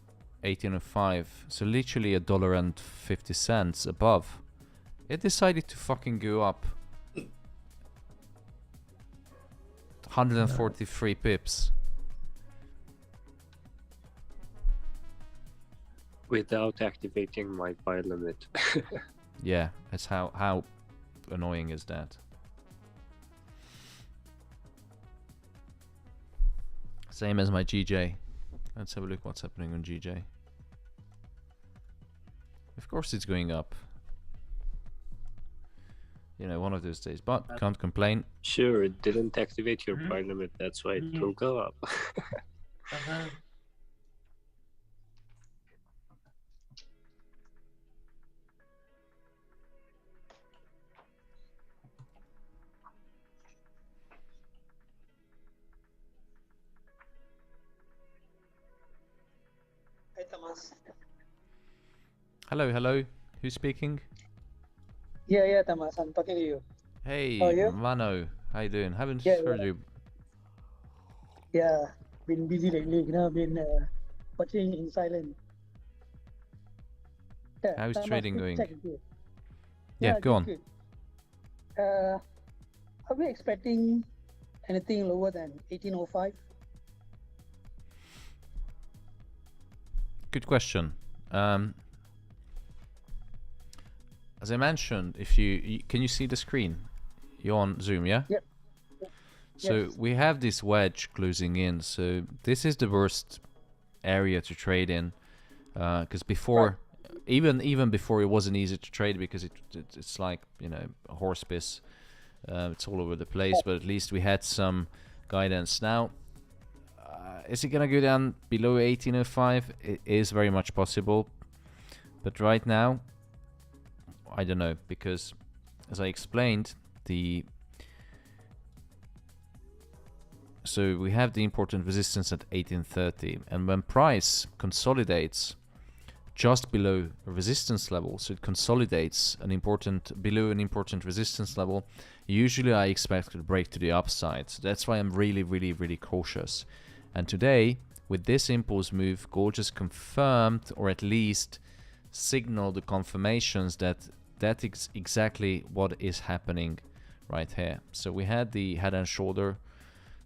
1805, so literally $1.50 above. It decided to fucking go up 143 pips. Without activating my buy limit. Yeah, that's how annoying is that. Same as my GJ. Let's have a look what's happening on GJ. Of course it's going up. You know, one of those days, but can't complain. Sure, it didn't activate your buy limit, that's why it will go up. Hi, Thomas. Hello, hello. Who's speaking? Yeah, Thomas. I'm talking to you. Hey, How are you? Mano. How you doing? Haven't Yeah, heard yeah. you. Yeah, been busy lately. Been watching in silent. Yeah, How's Thomas, trading quick going? check with you. Yeah, go on. Good. Are we expecting anything lower than 1805? Good question. As I mentioned, if you can you see the screen? You're on Zoom, yeah? Yep. So Yes. we have this wedge closing in. So this is the worst area to trade in, because before, even before, it wasn't easy to trade because it's like, you know, a horse piss. It's all over the place, but at least we had some guidance. Now, is it gonna go down below 1805? It is very much possible, but right now, I don't know, because as I explained, so we have the important resistance at 1830, and when price consolidates just below a resistance level, so it consolidates below an important resistance level, usually I expect it to break to the upside. So that's why I'm really cautious. And today, with this impulse move, gold just confirmed, or at least signaled the confirmations that is exactly what is happening right here. So we had the head and shoulder,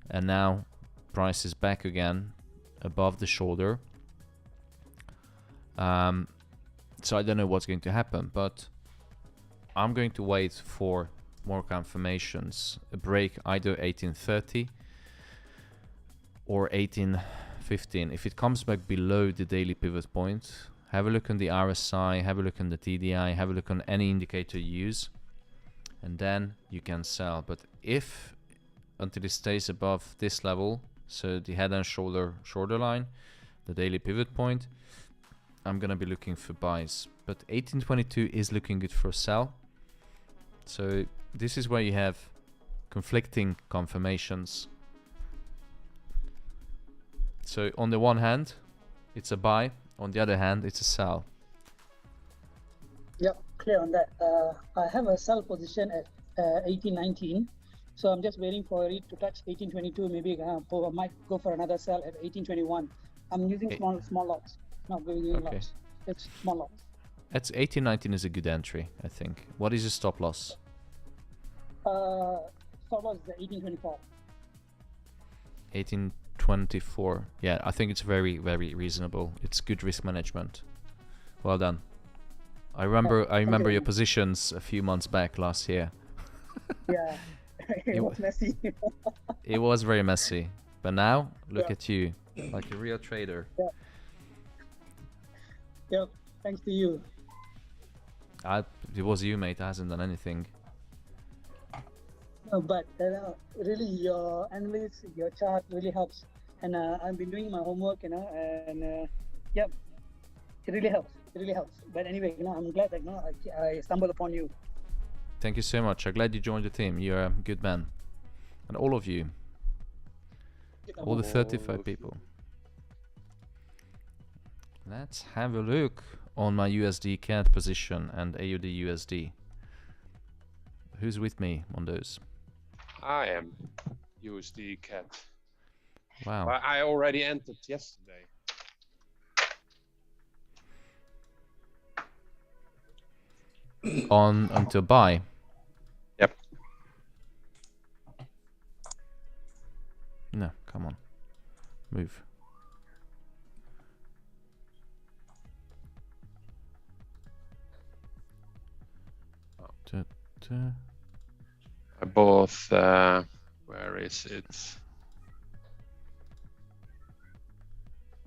and now price is back again above the shoulder. So I don't know what's going to happen, but I'm going to wait for more confirmations. A break either 1830 or 1815. If it comes back below the daily pivot point, have a look on the RSI, have a look on the TDI, have a look on any indicator you use, and then you can sell. But if until it stays above this level, so the head and shoulder line, the daily pivot point, I'm gonna be looking for buys. But 1822 is looking good for a sell. So this is where you have conflicting confirmations. So on the one hand, it's a buy. On the other hand, it's a sell. Yep, clear on that. I have a sell position at 1819, so I'm just waiting for it to touch 1822. Maybe I might go for another sell at 1821. I'm using small lots, not going in lots. It's small lots. That's 1819 is a good entry, I think. What is your stop loss? Stop loss is 1824. 1824. Yeah, I think it's very reasonable. It's good risk management. Well done. I remember your positions a few months back last year. Yeah, it was messy. It was very messy, but now look at you, like a real trader. Yeah. Yep, thanks to you. It was you, mate. I hasn't done anything. No, but really, your analysis, your chart really helps, and I've been doing my homework, and yep, it really helps. It really helps. But anyway, I'm glad that I stumbled upon you. Thank you so much. I'm glad you joined the team. You're a good man, and all of you, all the 35 people. Let's have a look on my USD CAD position and AUD USD. Who's with me on those? I am USD CAD. Wow. But I already entered yesterday. Until buy. Yep. No, come on. Move. I bought, where is it?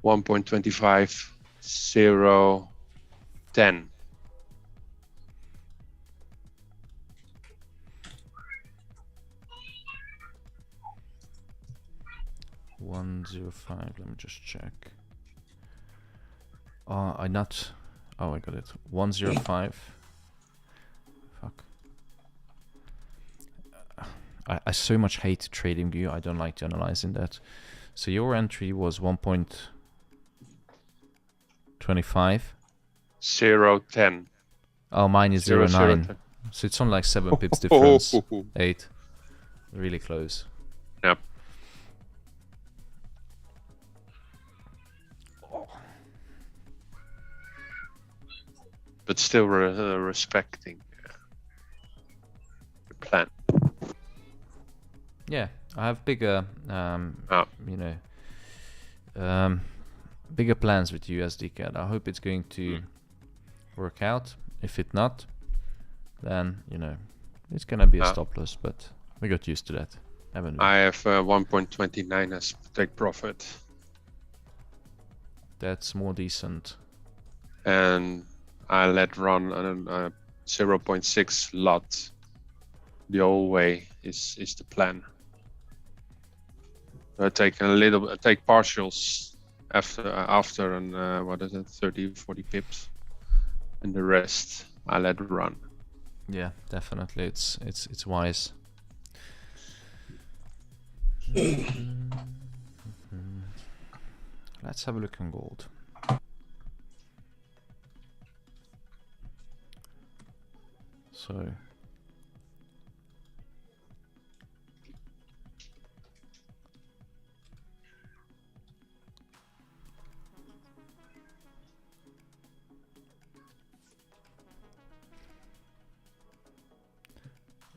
1.25, 0, 10. $1.05. Let me just check. I not. Oh, I got it. 1.05. Fuck. I so much hate trading view. I don't like to analyze in that. So your entry was 1.25. 0, 10. Oh, mine is 0, 0.9. 10. So it's only like 7 pips difference. 8. Really close. Yep. But still respecting the plan. Yeah, I have bigger, you know, bigger plans with USD CAD. I hope it's going to work out. If it not, then you know it's gonna be a stop loss. But we got used to that, haven't we? I have 1.29 as take profit. That's more decent. And I let run a 0.6 lot. The whole way is the plan. I take take partials after and what is it, 30-40 pips, and the rest I let run. Yeah, definitely, it's wise. Let's have a look on gold. So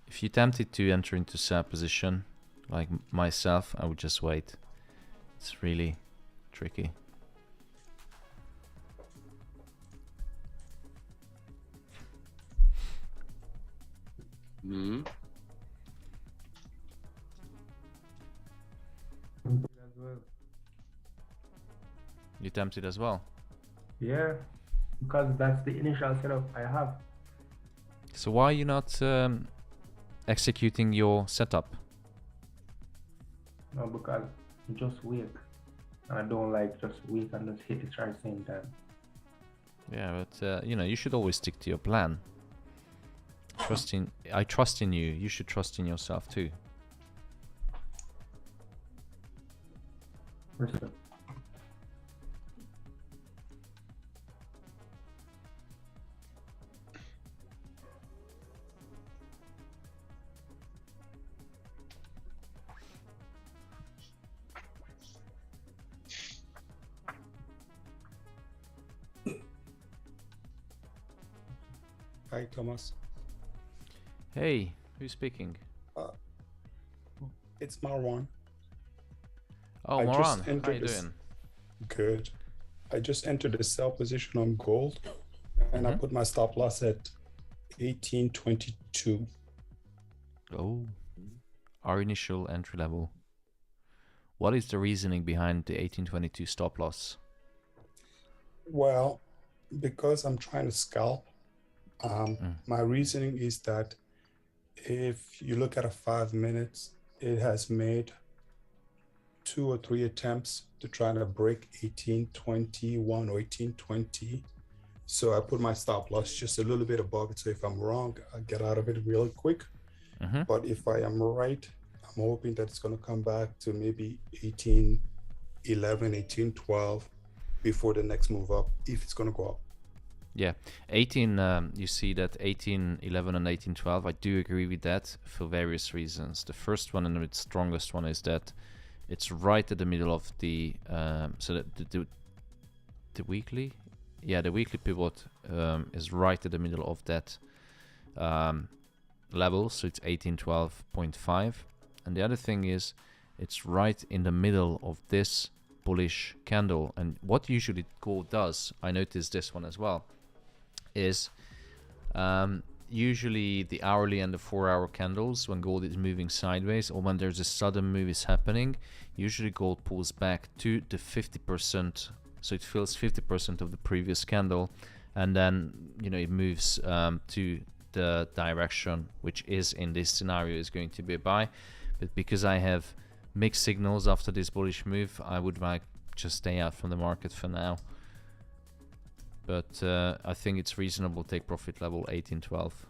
if you tempted to enter into sell position, like myself, I would just wait. It's really tricky. Mm-hmm. As well. You tempted as well? Yeah, because that's the initial setup I have. So why are you not executing your setup? No, because I'm just weak. And I don't like just weak and just hit the chart same time. Yeah, but you know, you should always stick to your plan. I trust in you. You should trust in yourself too. Respect. Hi, Thomas. Hey, who's speaking? It's Marwan. Oh, I Moran, just how you entered this- doing? Good. I just entered a sell position on gold, and I put my stop loss at 1822. Oh, our initial entry level. What is the reasoning behind the 1822 stop loss? Well, because I'm trying to scalp, my reasoning is that if you look at a 5 minutes, it has made 2 or 3 attempts to try to break 1821 or 1820. So I put my stop loss just a little bit above it. So if I'm wrong, I'll get out of it real quick. But if I am right, I'm hoping that it's going to come back to maybe 1811, 1812 before the next move up, if it's going to go up. Yeah, you see that 1811 and 1812, I do agree with that for various reasons. The first one and the strongest one is that it's right at the middle of the, so that the weekly, yeah, the weekly pivot is right at the middle of that level, so it's 1812.5. And the other thing is It's right in the middle of this bullish candle. And what usually gold does, I noticed this one as well, is usually the hourly and the 4-hour candles, when gold is moving sideways or when there's a sudden move is happening, usually gold pulls back to the 50%, so it fills 50% of the previous candle, and then, you know, it moves to the direction which is in this scenario is going to be a buy. But because I have mixed signals after this bullish move, I would like just stay out from the market for now. But I think it's reasonable. Take profit level 1812.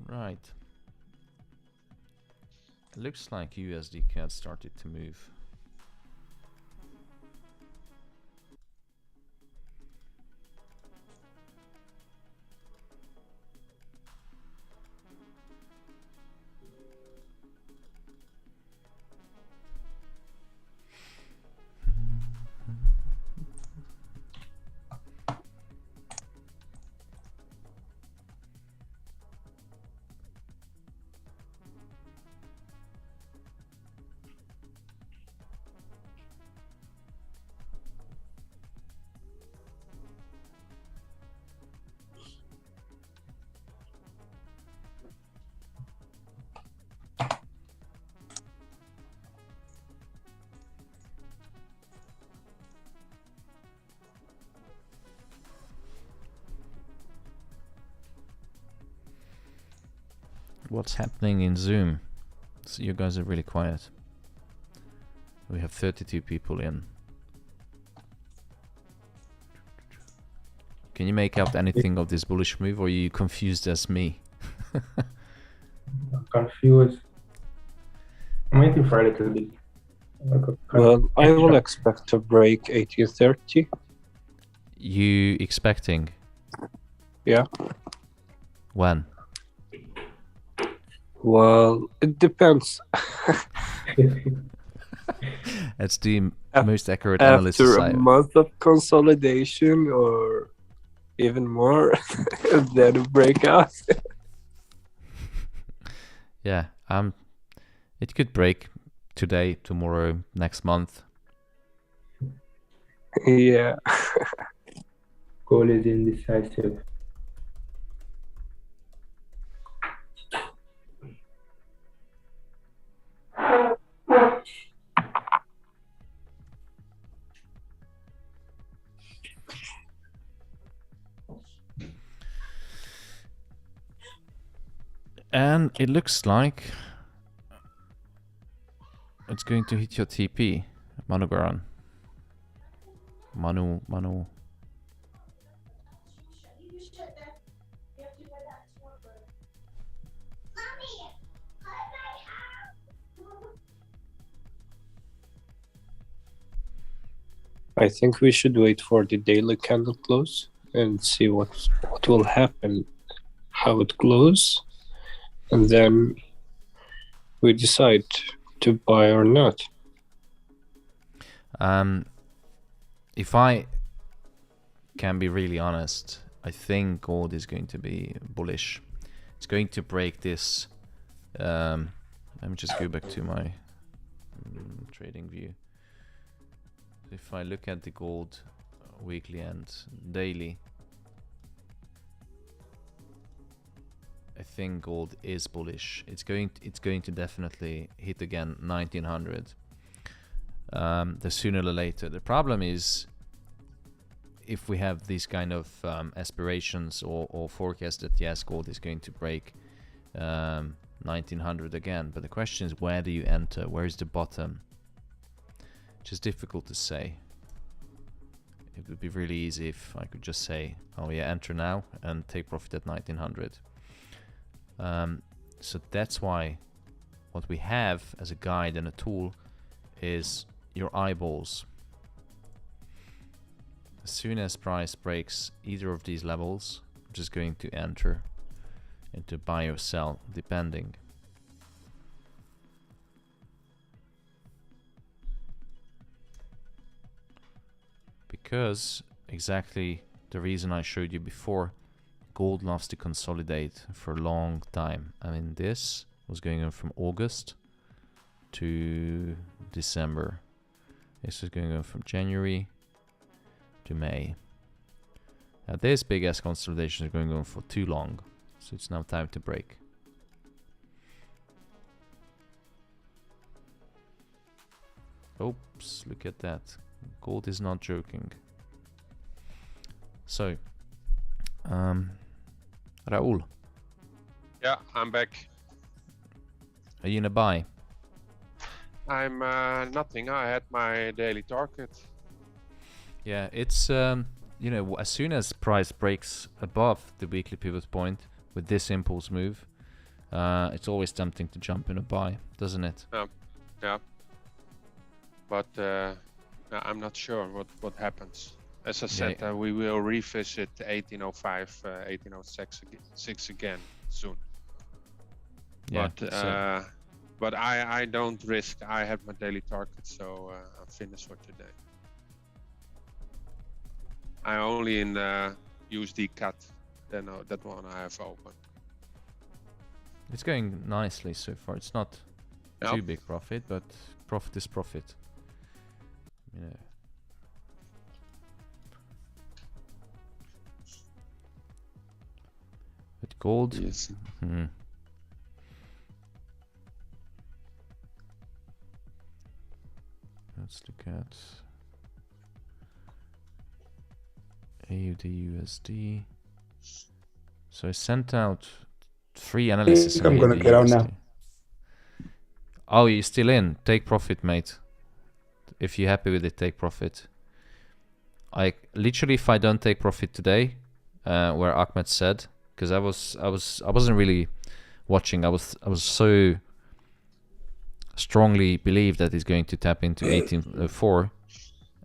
Right. It looks like USD CAD started to move. What's happening in Zoom? So you guys are really quiet. We have 32 people in. Can you make out anything of this bullish move, or are you confused as me? Confused. I'm waiting for a little bit. Well, I will expect to break 1830. You expecting? Yeah. When? Well, it depends. That's the most accurate analysis. After a month of consolidation or even more, then a breakout. Yeah, it could break today, tomorrow, next month. Yeah. Goal is indecisive. And it looks like it's going to hit your TP, Manugaran. Manu. I think we should wait for the daily candle close and see what will happen, how it closes, and then we decide to buy or not. If I can be really honest, I think gold is going to be bullish. It's going to break this. Let me just go back to my trading view. If I look at the gold weekly and daily, I think gold is bullish. It's going to definitely hit again 1900. The sooner or later. The problem is if we have these kind of aspirations or forecasts that yes, gold is going to break 1900 again. But the question is, where do you enter? Where is the bottom? which is difficult to say. It would be really easy if I could just say, oh yeah, enter now and take profit at 1900. So that's why what we have as a guide and a tool is your eyeballs. As soon as price breaks either of these levels, I'm just going to enter into buy or sell, depending. Because exactly the reason I showed you before, gold loves to consolidate for a long time. I mean, this was going on from August to December. This is going on from January to May. Now this big ass consolidation is going on for too long, so it's now time to break. Oops, look at that. Gold is not joking. So, Raul. Yeah, I'm back. Are you in a buy? I'm nothing. I had my daily target. Yeah, it's you know, as soon as price breaks above the weekly pivot point with this impulse move, it's always tempting to jump in a buy, doesn't it? Yeah. But I'm not sure what happens. As I said, we will revisit 1805, 1806 again soon. Yeah, but I don't risk. I have my daily target, so I'm finished for today. I only in USD cut. Then that one I have open. It's going nicely so far. It's not too big profit, but profit is profit. You know. But gold. Yes. Let's look at AUD/USD. So I sent out 3 analysis. I'm gonna get out now. Oh, you're still in? Take profit, mate. If you're happy with it, take profit. I literally, if I don't take profit today, where Ahmed said, because I wasn't really watching. I was so strongly believed that he's going to tap into 1804,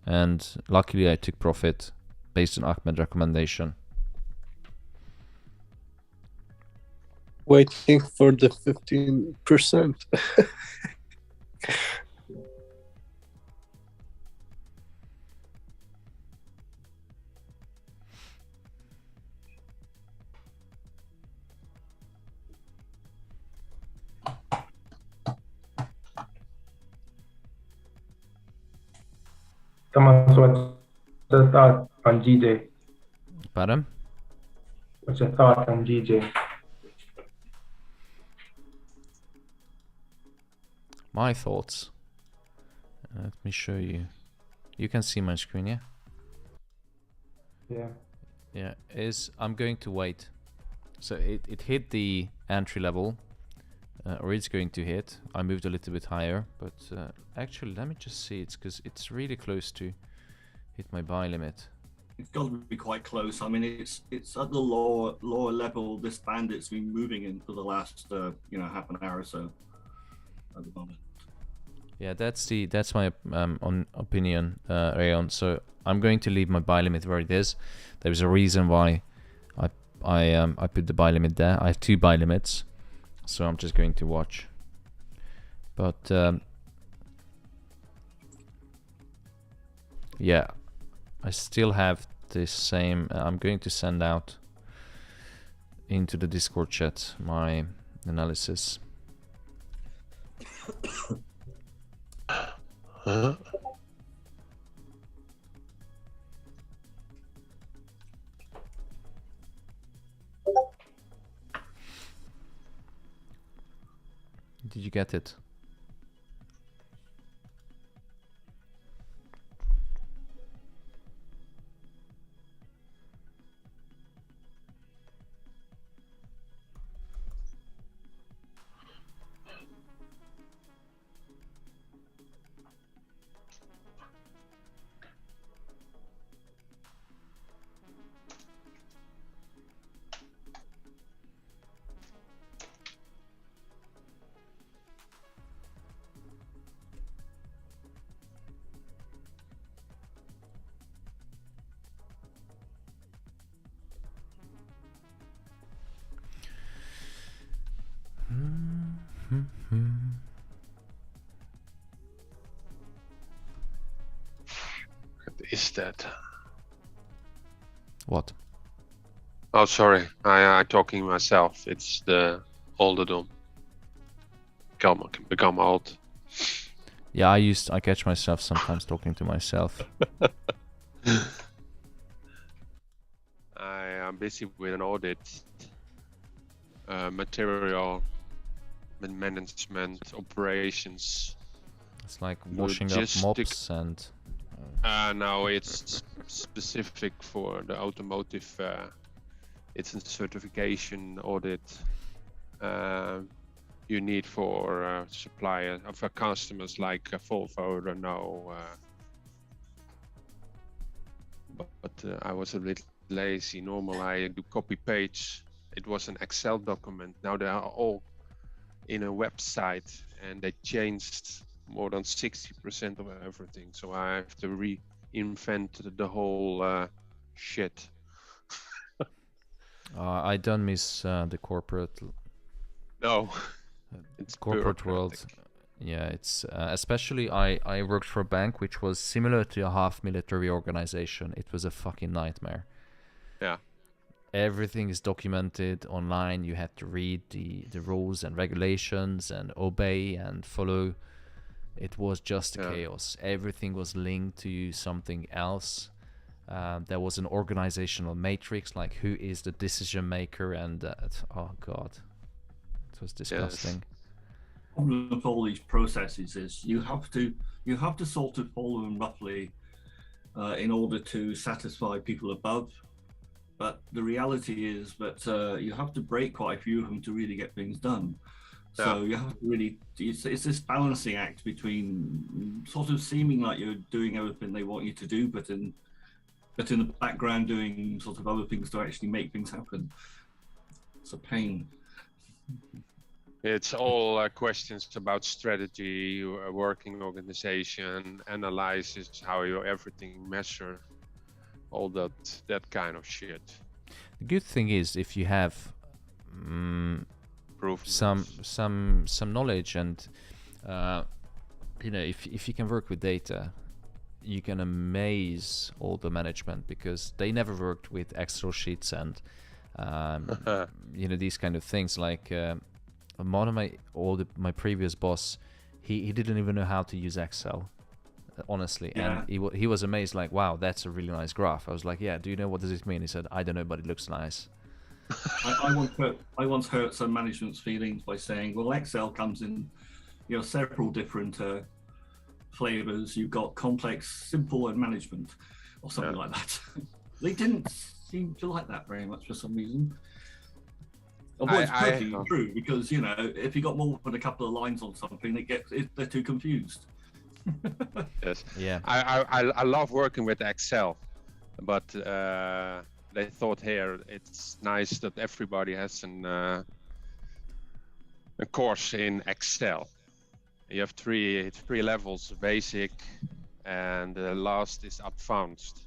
and luckily I took profit based on Ahmed's recommendation. Waiting for the 15%. Thomas, what's your thought on GJ? Pardon? What's your thought on GJ? My thoughts. Let me show you. You can see my screen, yeah? Yeah. Yeah, I'm going to wait. So it hit the entry level, or it's going to hit. I moved a little bit higher, but actually, let me just see. It's because it's really close to hit my buy limit. It's got to be quite close. I mean, it's at the lower level. This bandit's been moving in for the last half an hour or so at the moment. Yeah, that's my opinion, Rayon. So I'm going to leave my buy limit where it is. There's a reason why I put the buy limit there. I have 2 buy limits, so I'm just going to watch. But yeah, I still have this same. I'm going to send out into the Discord chat my analysis. Did you get it? is that? What? Oh, sorry. I talking myself. It's the olderdom. Become old. Yeah, I catch myself sometimes talking to myself. I am busy with an audit, material management, operations. It's like washing up mops and. No, it's specific for the automotive. It's a certification audit. You need for supplier for customers like Volvo, Renault. But I was a bit lazy. Normally I do copy paste. It was an Excel document. Now they are all in a website, and they changed more than 60% of everything. So I have to reinvent the whole shit. I don't miss the corporate. No, it's corporate world. Yeah, it's especially I worked for a bank which was similar to a half military organization. It was a fucking nightmare. Yeah. Everything is documented online. You had to read the rules and regulations and obey and follow. It was just chaos. Everything was linked to something else. There was an organizational matrix, like who is the decision maker, and oh god, it was disgusting. The problem with all these processes is you have to sort of follow them roughly in order to satisfy people above. But the reality is that you have to break quite a few of them to really get things done. So you have to really, it's this balancing act between sort of seeming like you're doing everything they want you to do, but in the background doing sort of other things to actually make things happen. It's a pain. It's all questions about strategy, working organization, analysis, how you everything measure, all that kind of shit. The good thing is if you have some knowledge and you know, if you can work with data, you can amaze all the management, because they never worked with Excel sheets and you know, these kind of things. Like one of my previous boss, he didn't even know how to use Excel, honestly. And he was amazed, like, wow, that's a really nice graph. I was like, yeah, do you know what does it mean? He said, I don't know, but it looks nice. I once hurt some management's feelings by saying, well, Excel comes in, you know, several different flavors. You've got complex, simple, and management, or something like that. They didn't seem to like that very much for some reason. Although it's perfectly true, because, you know, if you got more than a couple of lines on something, they're too confused. Yes. Yeah. I love working with Excel, but they thought here it's nice that everybody has a course in Excel. You have three levels: basic, and the last is advanced.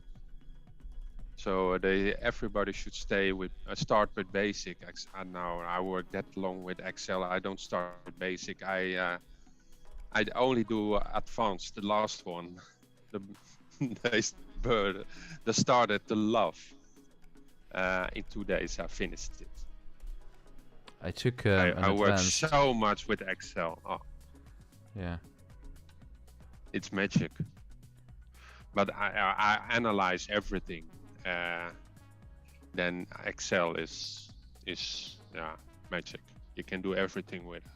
So everybody should start with basic. And now I work that long with Excel. I don't start with basic. I only do advanced, the last one. They started to love. In 2 days I finished it. I took I worked so much with Excel. Oh. Yeah. It's magic. But I analyze everything. Then Excel is magic. You can do everything with it.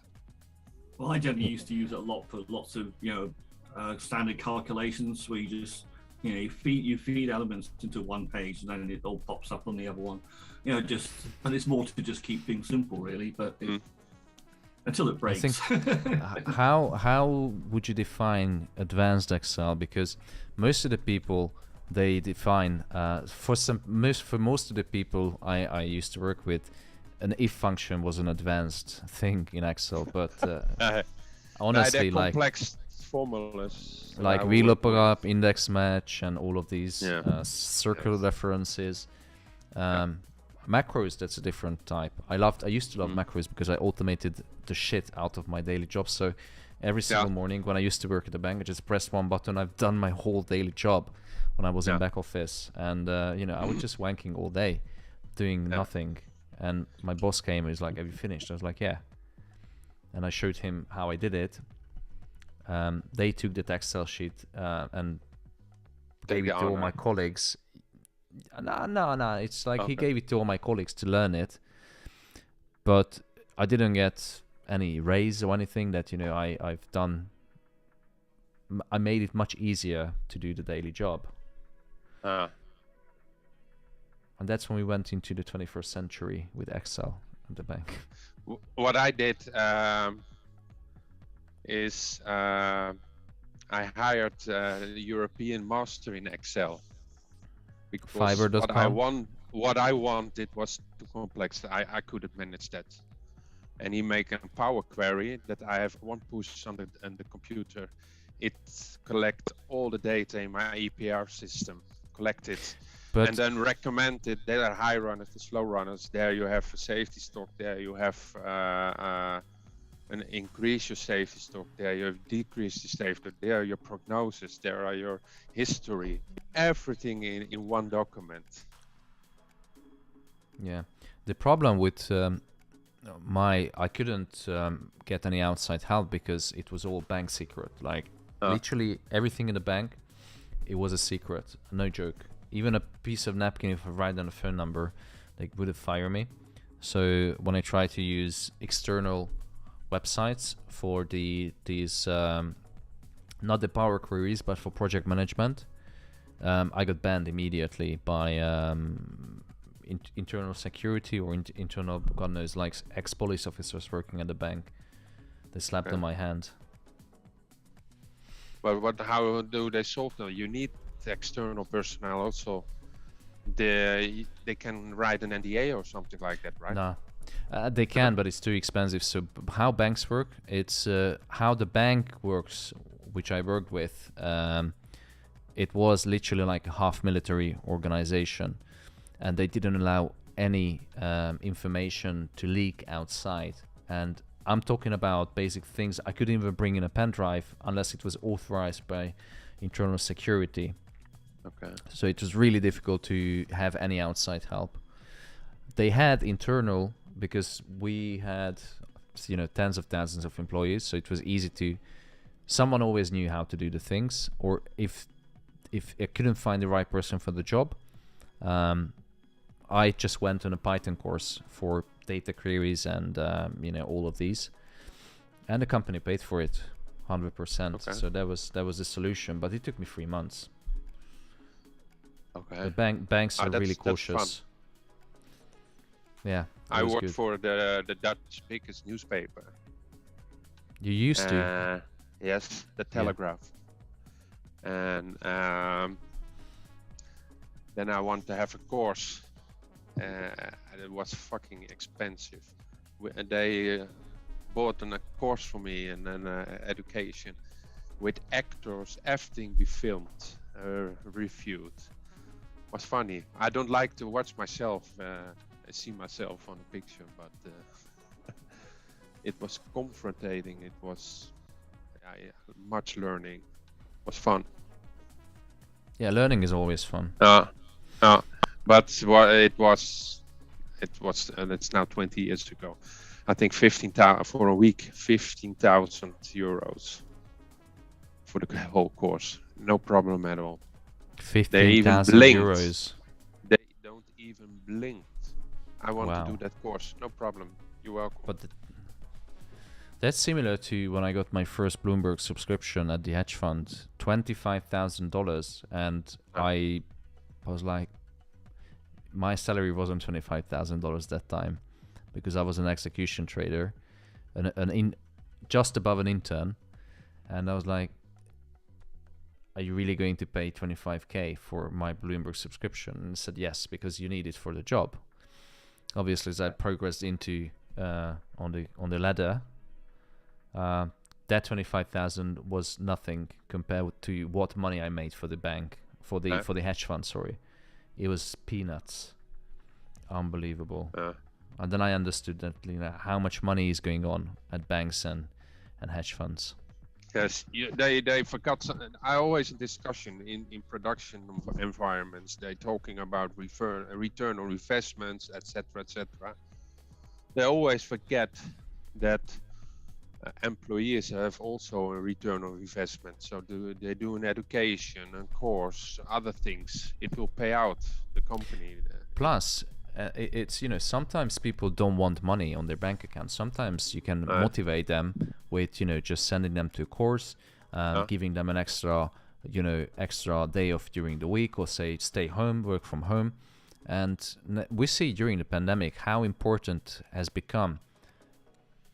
Well, I generally used to use it a lot for lots of, you know, standard calculations where you just, you know, you feed elements into one page and then it all pops up on the other one. You know, but it's more to just keep things simple, really. But until it breaks. I think, how would you define advanced Excel? Because most of the people, they define for most of the people I used to work with, an if function was an advanced thing in Excel, but honestly, like complex formulas, like VLOOKUP, index match, and all of these circle references. Macros, that's a different type. I used to love macros because I automated the shit out of my daily job. So every single morning when I used to work at the bank, I just pressed one button, I've done my whole daily job. when I was in back office, and you know, I was just wanking all day, doing nothing. And my boss came and he's like, "Have you finished?" I was like, "Yeah." And I showed him how I did it. They took that Excel sheet and gave it to all my colleagues. No. It's like he gave it to all my colleagues to learn it, but I didn't get any raise or anything. That, you know, I've done. I made it much easier to do the daily job. And that's when we went into the 21st century with Excel at the bank. What I did is I hired a European master in Excel. Because Fiverr.com? what I wanted was too complex. I couldn't manage that. And he make a Power Query that I have one push on the computer. It collect all the data in my EPR system, collect it, and then recommend it. There are high runners, the slow runners. There you have a safety stock. There you have an increase your safety stock. There you have decreased the safety stock. There are your prognosis. There are your history. Everything in one document. Yeah, the problem with I couldn't get any outside help because it was all bank secret. Like literally everything in the bank, it was a secret. No joke. Even a piece of napkin, if I write down a phone number, they would fire me. So when I try to use external websites for these not the Power Queries, but for project management, I got banned immediately by internal security or internal, God knows, like ex-police officers working at the bank. They slapped on my hand. But how do they solve that? You need external personnel also. They can write an NDA or something like that, right? No, they can, but it's too expensive. So how banks work? It's how the bank works, which I worked with. It was literally like a half-military organization, and they didn't allow any information to leak outside. And I'm talking about basic things. I couldn't even bring in a pen drive unless it was authorized by internal security. Okay. So it was really difficult to have any outside help. They had internal, because we had, you know, tens of thousands of employees, so it was easy to. Someone always knew how to do the things, or if I couldn't find the right person for the job, I just went on a Python course for data queries and you know, all of these, and the company paid for it 100%. Okay. So that was the solution, but it took me 3 months. Okay. The banks are really cautious. That's fun. Yeah, I worked for the Dutch biggest newspaper. You used to? Yes, the Telegraph. And then I wanted to have a course, and it was fucking expensive. They bought a course for me and then education with actors, everything be filmed, reviewed. Was funny. I don't like to watch myself. I see myself on a picture, but it was confronting. It was much learning. It was fun. Yeah, learning is always fun. But it was, and it's now 20 years ago. I think 15,000 for a week, 15,000 euros for the whole course. No problem at all. 15,000 euros. They don't even blink. I want Wow. to do that course. No problem. You're welcome. But that's similar to when I got my first Bloomberg subscription at the hedge fund, $25,000, and I was like, my salary wasn't $25,000 that time, because I was an execution trader, just above an intern, and I was like, are you really going to pay 25k for my Bloomberg subscription? And I said yes, because you need it for the job. Obviously, as I progressed into on the ladder, that 25,000 was nothing compared to what money I made for the bank, for the hedge fund. Sorry, it was peanuts. Unbelievable. And then I understood that, you know, how much money is going on at banks and hedge funds. Yes, they forgot. I always in discussion in production environments. They're talking about return on investments, etc., etc. They always forget that employees have also a return on investment. So they do an education and course, other things. It will pay out the company. Plus, it's, you know, sometimes people don't want money on their bank account. Sometimes you can motivate them with, you know, just sending them to a course, giving them an extra, you know, extra day off during the week, or say stay home, work from home. And we see during the pandemic how important has become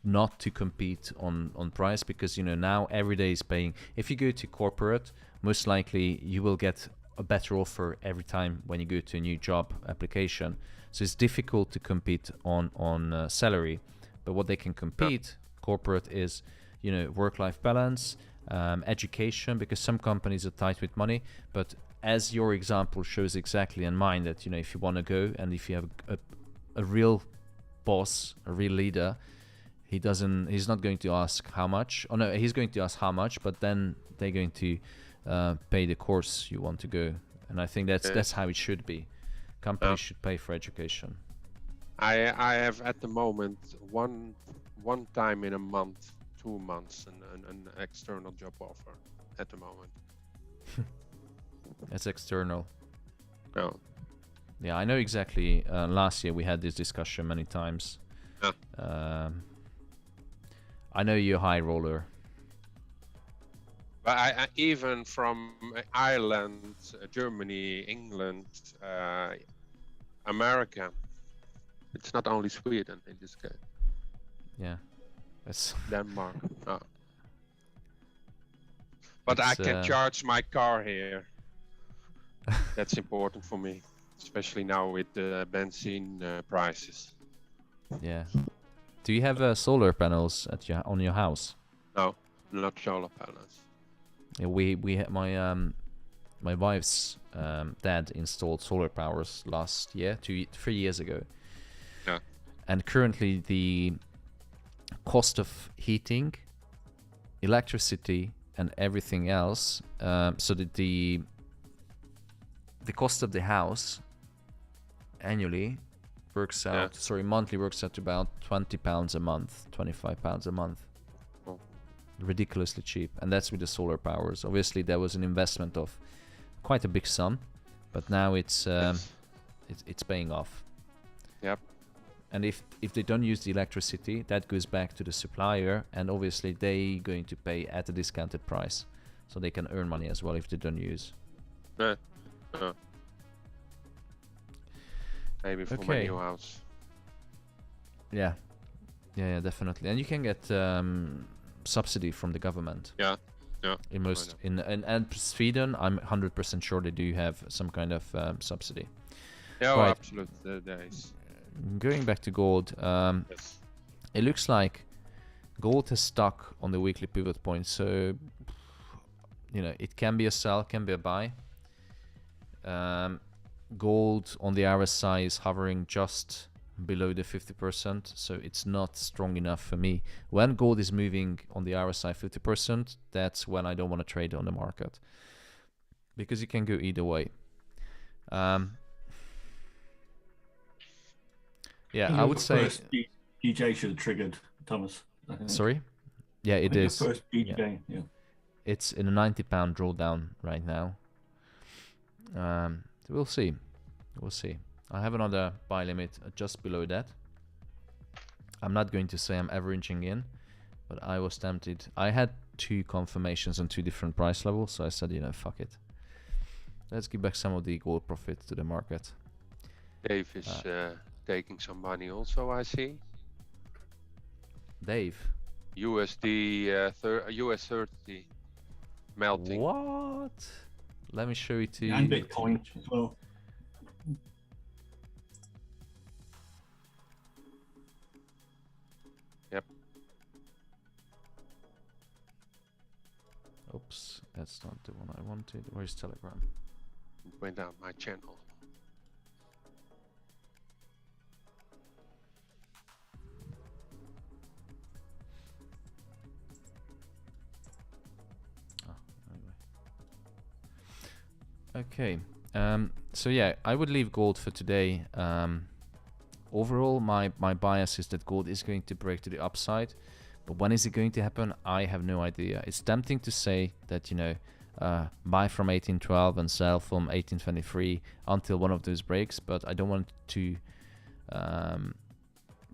not to compete on price, because, you know, now every day is paying. If you go to corporate, most likely you will get a better offer every time when you go to a new job application. So it's difficult to compete on salary. But what they can compete, corporate, is, you know, work-life balance, education, because some companies are tight with money. But as your example shows exactly in mind, that, you know, if you want to go, and if you have a real boss, a real leader, he's not going to ask how much. Oh no, he's going to ask how much, but then they're going to pay the course you want to go. And I think that's how it should be. Companies should pay for education. I have at the moment one time in a month, 2 months, an external job offer at the moment. That's external. No. Yeah, I know exactly. Last year we had this discussion many times. I know you're a high roller. But I even from Ireland, Germany, England, America. It's not only Sweden in this case. Yeah, that's Denmark. But I can charge my car here. That's important for me, especially now with the benzene prices. Yeah. Do you have solar panels on your house? No, not solar panels. Yeah, we had my wife's dad installed solar powers last year, 3 years ago. Yeah. And currently the cost of heating, electricity, and everything else, so that the cost of the house annually works out, monthly works out to about £20 a month, £25 a month. Oh. Ridiculously cheap, and that's with the solar powers. Obviously there was an investment of quite a big sum, but now it's paying off. Yep. And if they don't use the electricity, that goes back to the supplier, and obviously they going to pay at a discounted price, so they can earn money as well if they don't use. Maybe for my new house. Yeah, definitely. And you can get subsidy from the government. Yeah. In most and Sweden, I'm 100% sure they do have some kind of subsidy. Yeah, right. Absolutely. There is. Going back to gold, it looks like gold has stuck on the weekly pivot point. So, you know, it can be a sell, can be a buy. Gold on the RSI is hovering just below the 50%, so it's not strong enough for me. When gold is moving on the RSI 50%, that's when I don't want to trade on the market, because it can go either way. Yeah, I would say first DJ should have triggered, Thomas. Sorry? Yeah, it is. The first DJ, yeah. It's in a 90-pound drawdown right now. We'll see. I have another buy limit just below that. I'm not going to say I'm averaging in, but I was tempted. I had 2 confirmations on 2 different price levels, so I said, you know, fuck it. Let's give back some of the gold profit to the market. Dave is taking some money also, I see. Dave? USD, US 30 melting. What? Let me show it to you. And Bitcoin as well. Yep. Oops, that's not the one I wanted. Where's Telegram? It went down my channel. Okay. So yeah, I would leave gold for today. Overall, my bias is that gold is going to break to the upside, but when is it going to happen? I have no idea. It's tempting to say that, you know, buy from 1812 and sell from 1823 until one of those breaks, but I don't want to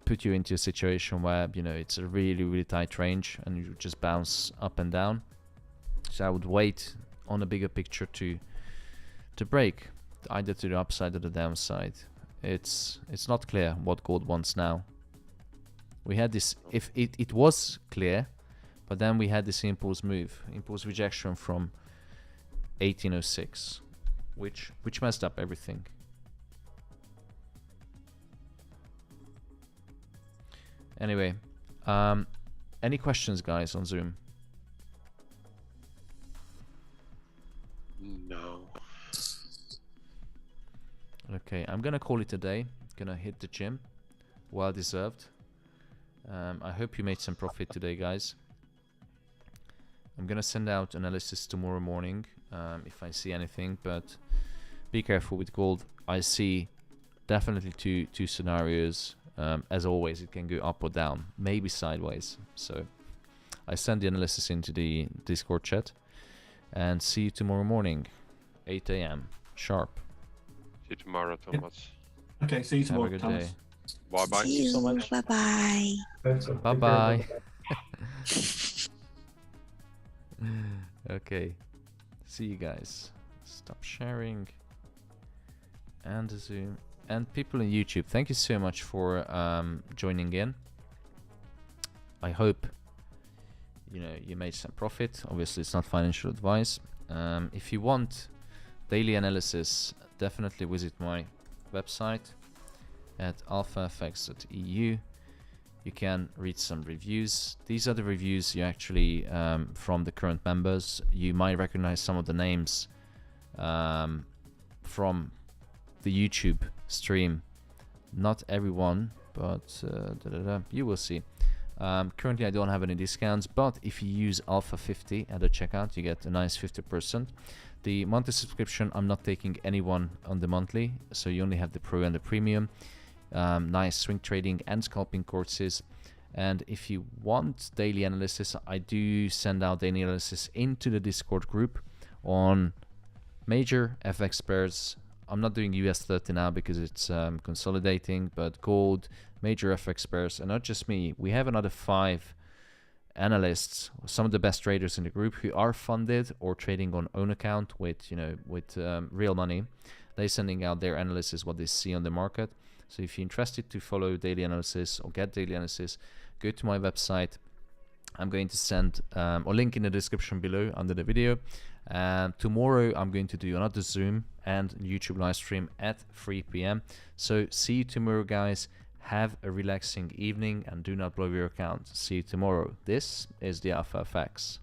put you into a situation where, you know, it's a really tight range and you just bounce up and down. So I would wait on a bigger picture to break either to the upside or the downside. It's not clear what gold wants now. We had this, if it was clear, but then we had this impulse rejection from 1806, which messed up everything. Anyway, any questions, guys, on Zoom? No. Okay, I'm gonna call it a day. Gonna hit the gym, well deserved. I hope you made some profit today, guys. I'm gonna send out analysis tomorrow morning if I see anything, but be careful with gold. I see definitely two scenarios. As always, it can go up or down, maybe sideways. So I send the analysis into the Discord chat, and see you tomorrow morning, 8 a.m. sharp. See you tomorrow, Thomas. Okay, see you tomorrow. Have a good Thomas. day. Bye bye. See you. so much. Bye bye. Bye bye. Okay. See you guys. Stop sharing. And Zoom. And people in YouTube, thank you so much for joining in. I hope you made some profit. Obviously, it's not financial advice. If you want daily analysis, definitely visit my website at alphafx.eu. You can read some reviews. These are the reviews you actually from the current members. You might recognize some of the names from the YouTube stream. Not everyone, but you will see. Currently I don't have any discounts, but if you use Alpha 50 at the checkout, you get a nice 50%. The monthly subscription, I'm not taking anyone on the monthly, so you only have the pro and the premium. Nice swing trading and scalping courses. And if you want daily analysis, I do send out daily analysis into the Discord group on major FX pairs. I'm not doing US 30 now because it's consolidating, but gold, major FX pairs, and not just me. We have another 5 analysts, some of the best traders in the group, who are funded or trading on own account with real money. They're sending out their analysis, what they see on the market. So if you're interested to follow daily analysis or get daily analysis, go to my website. I'm going to send a link in the description below under the video. Tomorrow I'm going to do another Zoom and YouTube live stream at 3 p.m. So see you tomorrow, guys. Have a relaxing evening and do not blow your account. See you tomorrow. This is the Alpha FX.